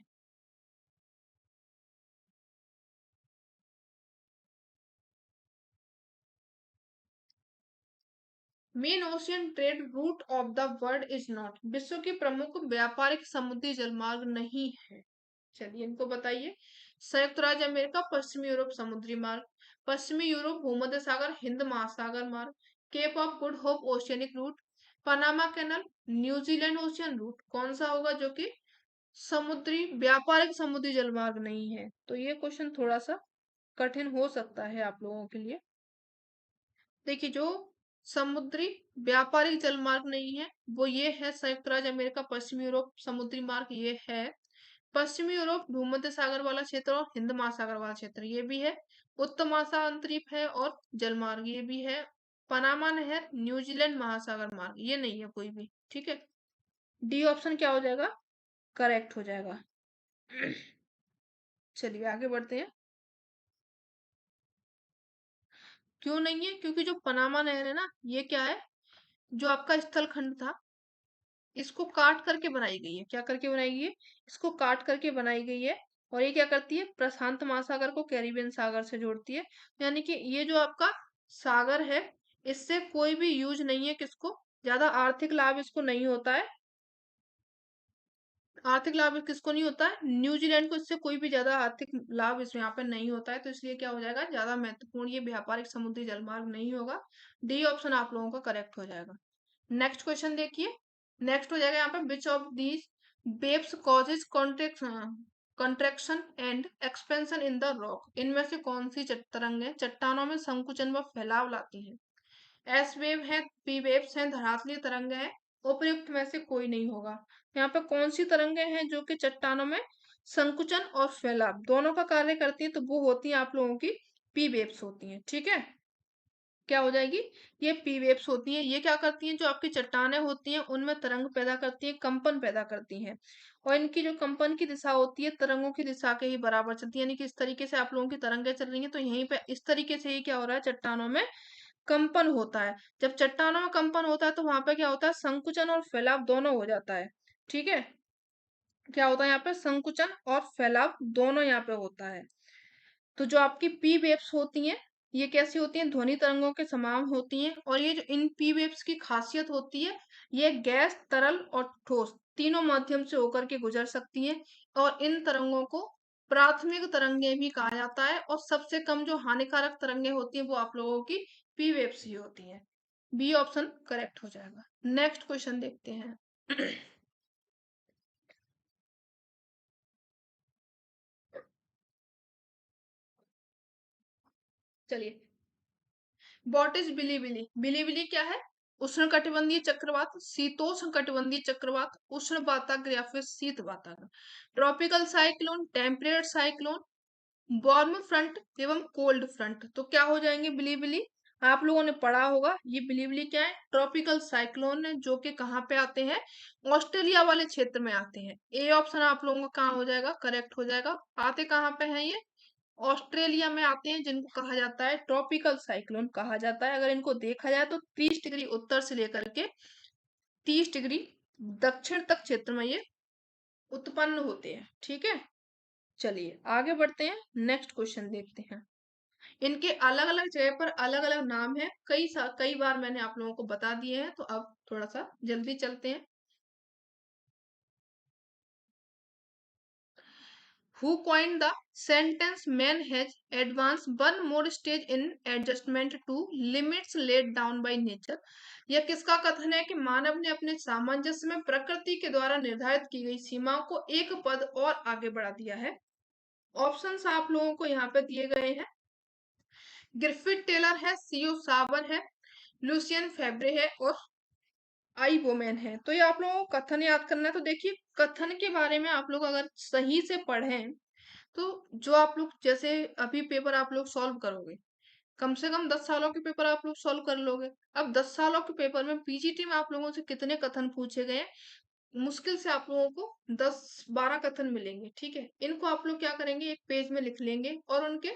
Main ocean trade route of the world is not. विश्व की प्रमुख व्यापारिक समुद्री जलमार्ग नहीं है। चलिए इनको बताइए। संयुक्त राज्य अमेरिका, पश्चिमी यूरोप समुद्री मार्ग, पश्चिमी यूरोप भूमध्य सागर हिंद महासागर मार्ग, Cape of Good Hope oceanic route, Panama canal, New Zealand ocean route. कौन सा होगा जो कि समुद्री व्यापारिक समुद्री जलमार्ग नहीं है? तो ये क्वेश्चन थोड़ा सा कठिन हो सकता है आप लोगों के लिए। देखिए, जो समुद्री व्यापारिक जलमार्ग नहीं है वो ये है संयुक्त राज्य अमेरिका, पश्चिमी यूरोप समुद्री मार्ग ये है, पश्चिमी यूरोप भूमध्य सागर वाला क्षेत्र और हिंद महासागर वाला क्षेत्र ये भी है, उत्तर महासागरीय है और जलमार्ग ये भी है, पनामा नहर, न्यूजीलैंड महासागर मार्ग ये नहीं है कोई भी। ठीक है, डी ऑप्शन क्या हो जाएगा? करेक्ट हो जाएगा। चलिए आगे बढ़ते हैं। क्यों नहीं है? क्योंकि जो पनामा नहर है ना, ये क्या है? जो आपका स्थल खंड था, इसको काट करके बनाई गई है। क्या करके बनाई गई है? इसको काट करके बनाई गई है। और ये क्या करती है? प्रशांत महासागर को कैरिबियन सागर से जोड़ती है। यानी कि ये जो आपका सागर है, इससे कोई भी यूज नहीं है, किसको ज्यादा आर्थिक लाभ इसको नहीं होता है। आर्थिक लाभ किसको नहीं होता है? न्यूजीलैंड को इससे कोई भी ज्यादा आर्थिक लाभ इस यहाँ पे नहीं होता है। तो इसलिए क्या हो जाएगा? ज्यादा महत्वपूर्ण ये व्यापारिक समुद्री जलमार्ग नहीं होगा। डी ऑप्शन आप लोगों का करेक्ट हो जाएगा। नेक्स्ट क्वेश्चन देखिए। नेक्स्ट हो जाएगा यहाँ पे, which of these waves causes contraction and expansion in the rock? इनमें से कौन सी तरंगें चट्टानों में संकुचन व फैलाव लाती हैं? एस वेव है, पी वेव्स हैं, धरातलीय तरंगे हैं, उपयुक्त में से कोई नहीं होगा। यहाँ पे कौन सी तरंगे हैं जो कि चट्टानों में संकुचन और फैलाव दोनों का कार्य करती है? तो वो होती है आप लोगों की पी वेव्स होती हैं। ठीक है, क्या हो जाएगी? ये पी वेव्स होती हैं। ये क्या करती हैं? जो आपकी चट्टानें होती हैं उनमें तरंग पैदा करती हैं, कंपन पैदा करती हैं। और इनकी जो कंपन की दिशा होती है तरंगों की दिशा के ही बराबर चलती है। यानी कि इस तरीके से आप लोगों की तरंगें चल रही हैं, तो यहीं पे इस तरीके से ही क्या हो रहा है? चट्टानों में कंपन होता है। जब चट्टानों में कंपन होता है तो वहां पे क्या होता है, संकुचन और फैलाव दोनों हो जाता है। ठीक है, क्या होता है यहाँ पे, संकुचन और फैलाव दोनों यहाँ पे होता है। तो जो आपकी पी वेव्स होती हैं, ये कैसी होती हैं, ध्वनि तरंगों के समान होती हैं। और ये जो इन पी वेव्स की खासियत होती है, ये गैस, तरल और ठोस तीनों माध्यम से होकर के गुजर सकती हैं। और इन तरंगों को प्राथमिक तरंगे भी कहा जाता है। और सबसे कम जो हानिकारक तरंगे होती हैं वो आप लोगों की पी वेव्स ही होती हैं। बी ऑप्शन करेक्ट हो जाएगा। नेक्स्ट क्वेश्चन देखते हैं। चलिए, व्हाट इज बिलीबिली। बिलीबिली क्या है, उष्णकटिबंधीय चक्रवात, शीतोष्ण कटिबंधीय चक्रवात, उष्ण वाताग्र या फिर शीत वाताग्र, tropical cyclone, temperate cyclone, warm front एवं कोल्ड फ्रंट। तो क्या हो जाएंगे बिलीबिली, आप लोगों ने पढ़ा होगा, ये बिलीबिली क्या है, ट्रॉपिकल साइक्लोन है, जो कि कहाँ पे आते हैं, ऑस्ट्रेलिया वाले क्षेत्र में आते हैं। ए ऑप्शन आप लोगों का कहाँ हो जाएगा, करेक्ट हो जाएगा। आते कहाँ पे हैं ये, ऑस्ट्रेलिया में आते हैं, जिनको कहा जाता है ट्रॉपिकल साइक्लोन कहा जाता है। अगर इनको देखा जाए तो 30 डिग्री उत्तर से लेकर के 30 डिग्री दक्षिण तक क्षेत्र में ये उत्पन्न होते हैं। ठीक है, चलिए आगे बढ़ते हैं, नेक्स्ट क्वेश्चन देखते हैं। इनके अलग अलग जगह पर अलग अलग नाम है, कई बार मैंने आप लोगों को बता दिए हैं, तो अब थोड़ा सा जल्दी चलते हैं। Who coined the sentence man has advanced one more stage in adjustment to limits laid down by nature? यह किसका कथन है कि मानव ने अपने सामंजस्य में प्रकृति के द्वारा निर्धारित की गई सीमाओं को एक पद और आगे बढ़ा दिया है? ऑप्शंस आप लोगों को यहाँ पे दिए गए हैं। ग्रिफिथ टेलर है, सीओ सावन है, लुसियन फेब्रे है और आई वोमेन है। तो ये आप लोगों को कथन याद करना है। तो देखिए, कथन के बारे में आप लोग अगर सही से पढ़ें तो जो आप लोग जैसे अभी पेपर आप लोग सॉल्व करोगे, कम से कम 10 सालों के पेपर आप लोग सॉल्व कर लोगे। अब 10 सालों के पेपर में पीजीटी में आप लोगों से कितने कथन पूछे गए हैं, मुश्किल से आप लोगों को 10-12 कथन मिलेंगे। ठीक है, इनको आप लोग क्या करेंगे, एक पेज में लिख लेंगे और उनके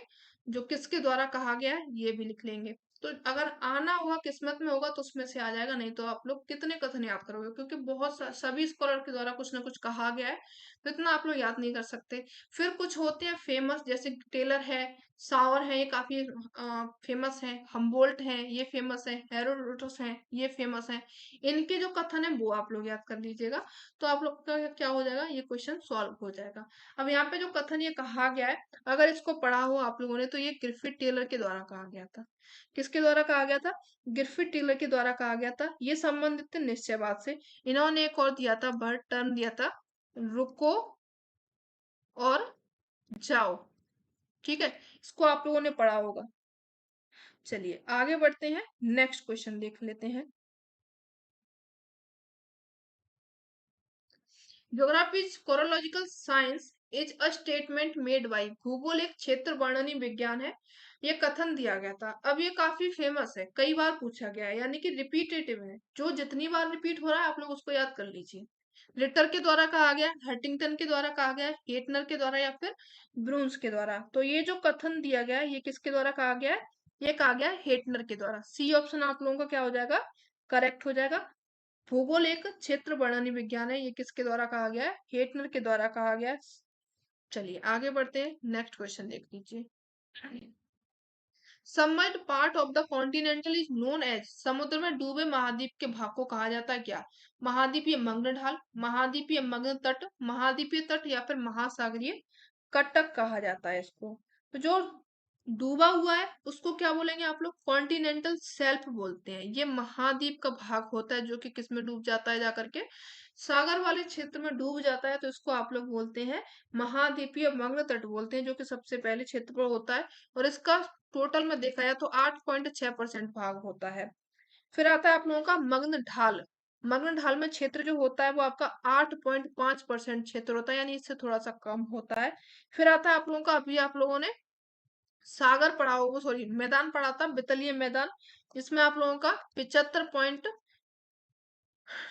जो किसके द्वारा कहा गया है ये भी लिख लेंगे। तो अगर आना होगा, किस्मत में होगा तो उसमें से आ जाएगा, नहीं तो आप लोग कितने कथन याद करोगे, क्योंकि सभी स्कॉलर के द्वारा कुछ ना कुछ कहा गया है, तो इतना आप लोग याद नहीं कर सकते। फिर कुछ होते हैं फेमस, जैसे टेलर है, सावर है, ये काफी फेमस है, हम्बोल्ट है ये फेमस है, हेरोडोटस है ये फेमस है। इनके जो कथन है वो आप लोग याद कर लीजिएगा, तो आप लोग का क्या हो जाएगा, ये क्वेश्चन सॉल्व हो जाएगा। अब यहाँ पे जो कथन ये कहा गया है, अगर इसको पढ़ा हो आप लोगों ने, तो ये ग्रिफिथ टेलर के द्वारा कहा गया था। किसके द्वारा कहा गया था, ग्रिफिथ टेलर के द्वारा कहा गया था। ये संबंधित थे निश्चयवाद से। इन्होंने एक और दिया था, बर्ड टर्म दिया था, रुको और जाओ। ठीक है, इसको आप लोगों ने पढ़ा होगा। चलिए आगे बढ़ते हैं, नेक्स्ट क्वेश्चन देख लेते हैं। Geography is chorological science is a statement made by, भूगोल एक क्षेत्र वर्णनी विज्ञान है, ये कथन दिया गया था। अब ये काफी फेमस है, कई बार पूछा गया है, यानी कि रिपीटेटिव है, जो जितनी बार रिपीट हो रहा है आप लोग उसको याद कर लीजिए। रिटर के द्वारा कहा गया, हंटिंगटन के द्वारा कहा गया, हेटनर के द्वारा या फिर ब्रून्स के द्वारा। तो ये जो कथन दिया गया है ये किसके द्वारा कहा गया है, ये कहा गया है हेटनर के द्वारा। सी ऑप्शन आप लोगों का क्या हो जाएगा, करेक्ट हो जाएगा। भूगोल एक क्षेत्र वर्णनी विज्ञान है, ये किसके द्वारा कहा गया है, हेटनर के द्वारा कहा गया है। चलिए आगे बढ़ते हैं, नेक्स्ट क्वेश्चन देख लीजिए। Submerged part of the continental is known as, समुद्र में डूबे महाद्वीप के भाग को कहा जाता है क्या, महाद्वीपीय मग्न ढाल, महाद्वीपीय मग्न तट, महाद्वीपीय तट या फिर महासागरीय कटक कहा जाता है इसको। तो जो डूबा हुआ है उसको क्या बोलेंगे आप लोग, कॉन्टिनेंटल शेल्फ बोलते हैं। ये महाद्वीप का भाग होता है जो कि किस में डूब जाता है, जाकर के सागर वाले क्षेत्र में डूब जाता है, तो इसको आप लोग बोलते हैं महाद्वीपीय मग्न तट बोलते हैं, जो कि सबसे पहले क्षेत्र पर होता है। और इसका टोटल में देखा जाए तो 8.6% भाग होता है। फिर आता है आप लोगों का मग्न ढाल। मग्न ढाल में क्षेत्र जो होता है वो आपका 8.5% क्षेत्र होता है, यानी इससे थोड़ा सा कम होता है। फिर आता है आप लोगों का, अभी आप लोगों ने सागर पढ़ा होगा, सॉरी मैदान पढ़ा था, बितलीय मैदान, जिसमें आप लोगों का 75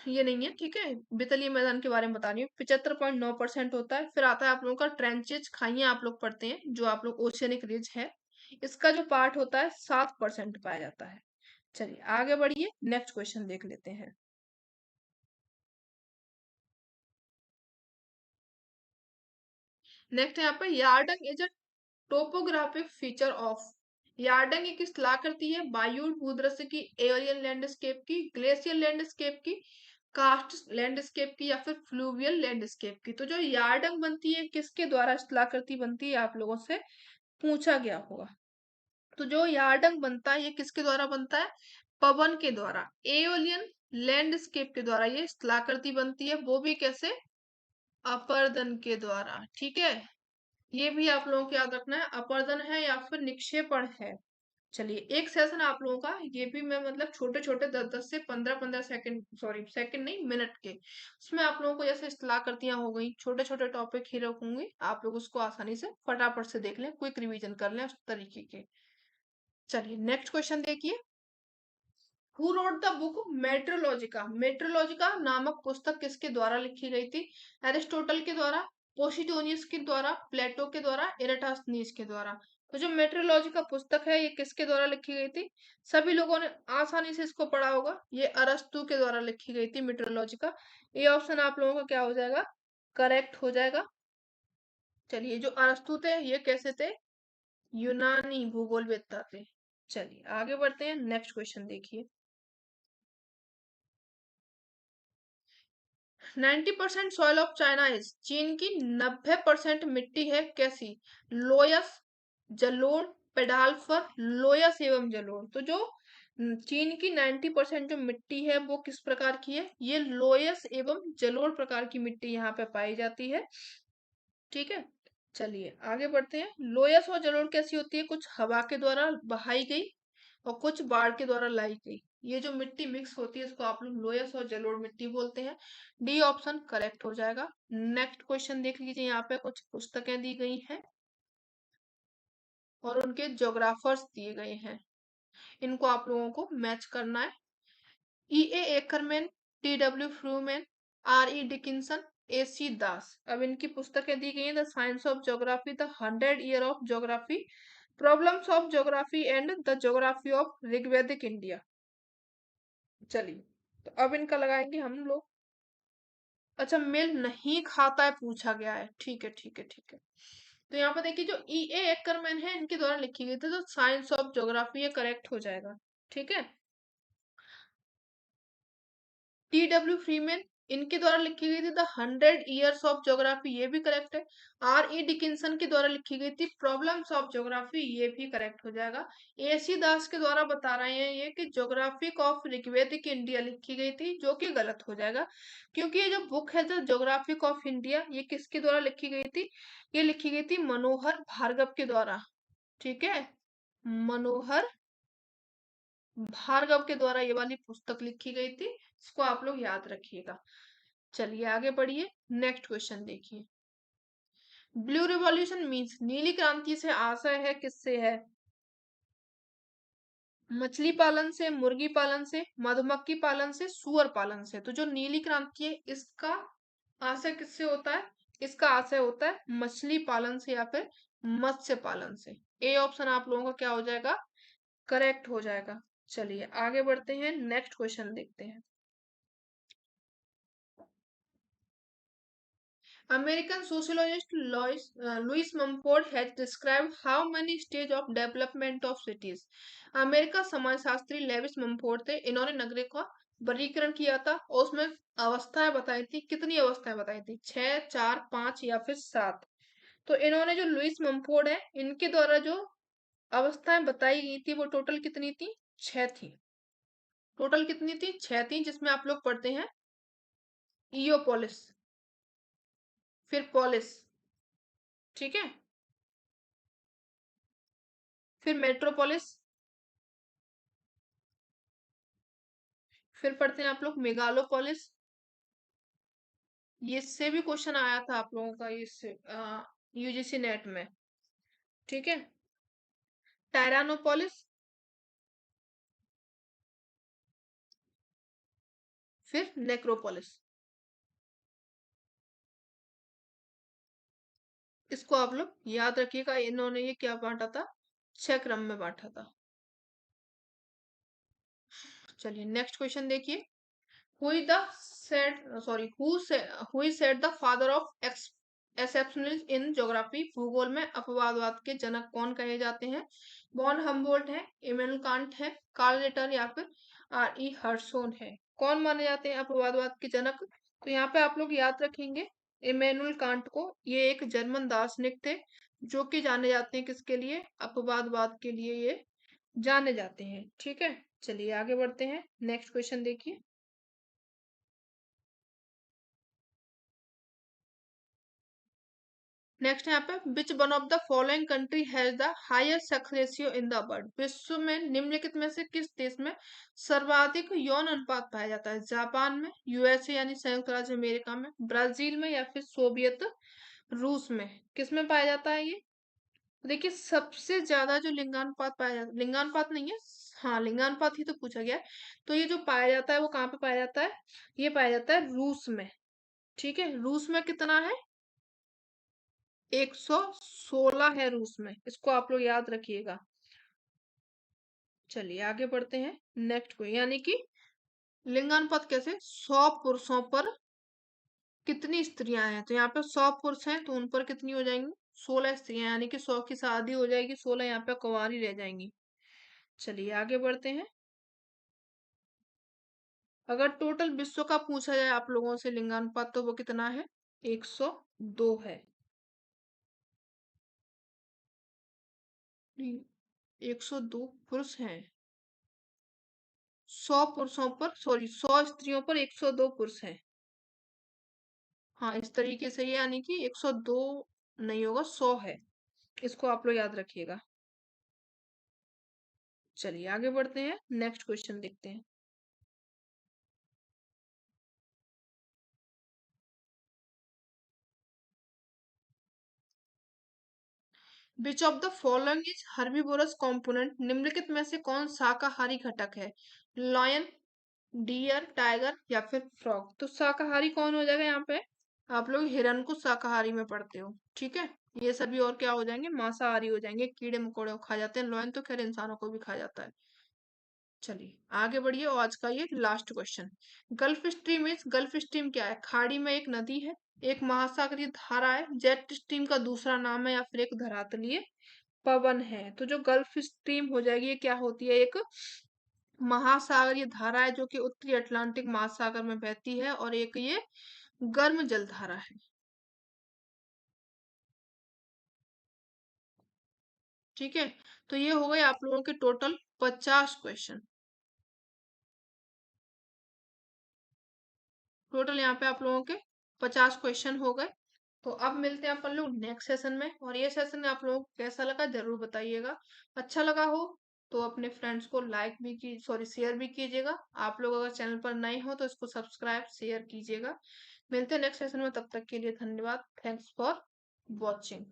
ये नहीं है, ठीक है, बितलीय मैदान के बारे में बता रही हूँ, 75.9% होता है। फिर आता है आप लोगों का ट्रेंचेज, खाइयां आप लोग पढ़ते हैं, जो आप लोग ओशियनिक रिज है, इसका जो पार्ट होता है 7% पाया जाता है। चलिए आगे बढ़िए, नेक्स्ट क्वेश्चन देख लेते हैं। नेक्स्ट यहाँ पे yardang is a topographic feature of. Yardang एक कलाकृति है वायु भूदृश्य की, एरियल लैंडस्केप की, ग्लेशियल लैंडस्केप की, कास्ट लैंडस्केप की, या फिर फ्लूवियल लैंडस्केप की। तो जो यार्डंग बनती है किसके द्वारा इस कलाकृति बनती है, आप लोगों से पूछा गया होगा। तो जो यार्डंग बनता है ये किसके द्वारा बनता है, पवन के द्वारा, एओलियन लैंडस्केप के द्वारा ये कलाकृति बनती है, वो भी कैसे, अपर्दन के द्वारा। ठीक है, ये भी आप लोगों को याद रखना है, अपर्दन है या फिर निक्षेपण है। चलिए एक सेशन आप लोगों का ये भी मैं मतलब छोटे छोटे 10-10 से 15-15 सेकंड, सॉरी सेकंड नहीं मिनट के, उसमें आप लोगों को जैसे कलाकृतियां हो गई, छोटे छोटे टॉपिक ही रखूंगी, आप लोग उसको आसानी से फटाफट से देख लें, क्विक रिवीजन कर लें उस तरीके के। चलिए नेक्स्ट क्वेश्चन देखिए। Who wrote the book Meteorologica. Meteorologica नामक पुस्तक किसके द्वारा लिखी गई थी, एरिस्टोटल के द्वारा, पोसिडोनियस के द्वारा, प्लेटो के द्वारा, एराटोस्थनीज के द्वारा। तो जो मेट्रोलॉजिका पुस्तक है ये किसके द्वारा लिखी गई थी, सभी लोगों ने आसानी से इसको पढ़ा होगा, ये अरस्तु के द्वारा लिखी गई थी मेट्रोलॉजिका। ये ऑप्शन आप लोगों का क्या हो जाएगा, करेक्ट हो जाएगा। चलिए जो अरस्तु थे ये कैसे थे, यूनानी भूगोलवेत्ता थे। चलिए आगे बढ़ते हैं, नेक्स्ट क्वेश्चन देखिए। 90% सॉइल ऑफ चाइना इज, चीन की 90% मिट्टी है कैसी, लोयस, जलोढ़, पेडाल्फर, लोयस एवं जलोढ़। तो जो चीन की 90% जो मिट्टी है वो किस प्रकार की है, ये लोयस एवं जलोढ़ प्रकार की मिट्टी यहाँ पे पाई जाती है। ठीक है, चलिए आगे बढ़ते हैं। लोयस और जलोढ़ कैसी होती है, कुछ हवा के द्वारा बहाई गई और कुछ बाढ़ के द्वारा लाई गई, ये जो मिट्टी मिक्स होती है इसको आप लोग लोयस और जलोढ़ मिट्टी बोलते हैं। डी ऑप्शन करेक्ट हो जाएगा। नेक्स्ट क्वेश्चन देख लीजिए, यहाँ पे कुछ पुस्तकें दी गई हैं और उनके जोग्राफर्स दिए गए हैं, इनको आप लोगों को मैच करना है। E A Ackerman, T W Freeman, R E Dickinson, A C Das. अब इनकी पुस्तकें दी गई हैं, the science of geography, the 100 year of geography, problems of geography and the geography of Rigvedic India. चलिए तो अब इनका लगाएंगे हम लोग। अच्छा मेल नहीं खाता है पूछा गया है, ठीक है ठीक है ठीक है। तो यहाँ पर देखिए जो ई ए एक्करमैन है इनके द्वारा लिखी गई थी, तो साइंस ऑफ ज्योग्राफी ये करेक्ट हो जाएगा। ठीक है, टी डब्ल्यू फ्रीमैन इनके द्वारा लिखी गई थी द 100 ईयर्स ऑफ ज्योग्राफी, ये भी करेक्ट है। आर ई डिकिंसन के द्वारा लिखी गई थी प्रॉब्लम्स ऑफ ज्योग्राफी, ये भी करेक्ट हो जाएगा। ए सी दास के द्वारा बता रहे हैं ये कि ज्योग्राफिक ऑफ ऋग्वैदिक इंडिया लिखी गई थी, जो कि गलत हो जाएगा, क्योंकि ये जो बुक है द ज्योग्राफिक ऑफ इंडिया ये किसके द्वारा लिखी गई थी, ये लिखी गई थी मनोहर भार्गव के द्वारा। ठीक है, मनोहर भार्गव के द्वारा ये वाली पुस्तक लिखी गई थी, इसको आप लोग याद रखिएगा। चलिए आगे बढ़िए, नेक्स्ट क्वेश्चन देखिए। ब्लू रिवॉल्यूशन मीन्स, नीली क्रांति से आशय है किससे है, मछली पालन से, मुर्गी पालन से, मधुमक्खी पालन से, सुअर पालन से। तो जो नीली क्रांति है इसका आशय किससे होता है, इसका आशय होता है मछली पालन से या फिर मत्स्य पालन से। ए ऑप्शन आप लोगों का क्या हो जाएगा, करेक्ट हो जाएगा। चलिए आगे बढ़ते हैं, नेक्स्ट क्वेश्चन देखते हैं। American sociologist Louis Mumford has described how many stage of development of cities. America समाजशास्त्री लेविस मम्फोर्ड थे, इन्होंने नगरों का वर्गीकरण किया था और उसमें अवस्थाएं बताई थी, कितनी अवस्थाएं बताई थी, 6, 4, 5 या फिर 7। तो इन्होंने जो लुइस मम्फोर्ड है इनके द्वारा जो अवस्थाएं बताई गई थी वो टोटल कितनी थी, 6 थी। टोटल कितनी थी, 6 थी, जिसमें आप लोग पढ़ते हैं इयोपोलिस, फिर पोलिस, ठीक है, फिर मेट्रोपोलिस, फिर पढ़ते हैं आप लोग मेगालोपोलिस, ये इससे भी क्वेश्चन आया था आप लोगों का इस यूजीसी नेट में। ठीक है, टायरानोपोलिस, फिर नेक्रोपोलिस। इसको आप लोग याद रखिएगा, इन्होंने ये क्या बांटा था, 6 क्रम में बांटा था। चलिए नेक्स्ट क्वेश्चन देखिए। Who is the said sorry who is said the father of exceptionalism in geography? भूगोल में अपवादवाद के जनक कौन कहे जाते हैं? बॉन हम्बोल्ट है, इमेनुअल कांट है, कार्ल रिटर या फिर आर ई हर्सोन है। कौन माने जाते हैं अपवादवाद के जनक? तो यहाँ पे आप लोग याद रखेंगे इमेनुअल कांट को। ये एक जर्मन दार्शनिक थे जो कि जाने जाते हैं किसके लिए? अपवादवाद के लिए ये जाने जाते हैं। ठीक है, चलिए आगे बढ़ते हैं। नेक्स्ट क्वेश्चन देखिए। नेक्स्ट यहाँ पे which one of the following country has the highest sex ratio in the world? विश्व में निम्नलिखित में से किस देश में सर्वाधिक यौन अनुपात पाया जाता है? जापान में, यूएसए यानी संयुक्त राज्य अमेरिका में, ब्राजील में या फिर सोवियत रूस में? किस में पाया जाता है ये? देखिए सबसे ज्यादा जो लिंगानुपात पाया जाता, लिंगानुपात नहीं है, हाँ लिंगानुपात ही तो पूछा गया है। तो ये जो पाया जाता है वो कहाँ पे पाया जाता है? ये पाया जाता है रूस में। ठीक है, रूस में कितना है? 116 है रूस में, इसको आप लोग याद रखिएगा। चलिए आगे बढ़ते हैं नेक्स्ट को, यानी कि लिंगानुपात कैसे? 100 पुरुषों पर कितनी स्त्रियां हैं? तो यहाँ पे 100 पुरुष हैं तो उन पर कितनी हो जाएंगी? 16 स्त्रियां, यानी कि 100 की शादी हो जाएगी, 16 यहाँ पे कुंवारी रह जाएंगी। चलिए आगे बढ़ते हैं। अगर टोटल विश्व का पूछा जाए आप लोगों से लिंगानुपात तो वो कितना है? 102 है। 102 पुरुष हैं, 100 पुरुषों पर सॉरी 100 स्त्रियों पर 102 पुरुष हैं। हाँ इस तरीके से, यानी कि 102 नहीं होगा, 100 है। इसको आप लोग याद रखिएगा। चलिए आगे बढ़ते हैं, नेक्स्ट क्वेश्चन देखते हैं। Which of the following is herbivorous component? निम्नलिखित में से कौन शाकाहारी घटक है? लॉयन, डियर, टाइगर या फिर फ्रॉग? तो शाकाहारी कौन हो जाएगा यहाँ पे? आप लोग हिरन को शाकाहारी में पढ़ते हो। ठीक है, ये सभी और क्या हो जाएंगे? मांसाहारी हो जाएंगे, कीड़े मकोड़े को खा जाते हैं। लॉयन तो खैर इंसानों को भी खा जाता है। चलिए आगे बढ़िए, और आज का ये last question. Gulf stream is, gulf stream क्या है? खाड़ी में एक नदी है, एक महासागरीय धारा है, जेट स्ट्रीम का दूसरा नाम है या फिर एक धरातलीय पवन है? तो जो गल्फ स्ट्रीम हो जाएगी ये क्या होती है? एक महासागरीय धारा है जो कि उत्तरी अटलांटिक महासागर में बहती है, और एक ये गर्म जल धारा है। ठीक है, तो ये हो गए आप लोगों के टोटल 50 क्वेश्चन। टोटल यहाँ पे आप लोगों के 50 क्वेश्चन हो गए। तो अब मिलते हैं अपन लोग नेक्स्ट सेशन में, और ये सेशन आप लोगों को कैसा लगा जरूर बताइएगा। अच्छा लगा हो तो अपने फ्रेंड्स को लाइक भी की सॉरी शेयर भी कीजिएगा। आप लोग अगर चैनल पर नए हो तो इसको सब्सक्राइब शेयर कीजिएगा। मिलते हैं नेक्स्ट सेशन में, तब तक के लिए धन्यवाद। Thanks for watching.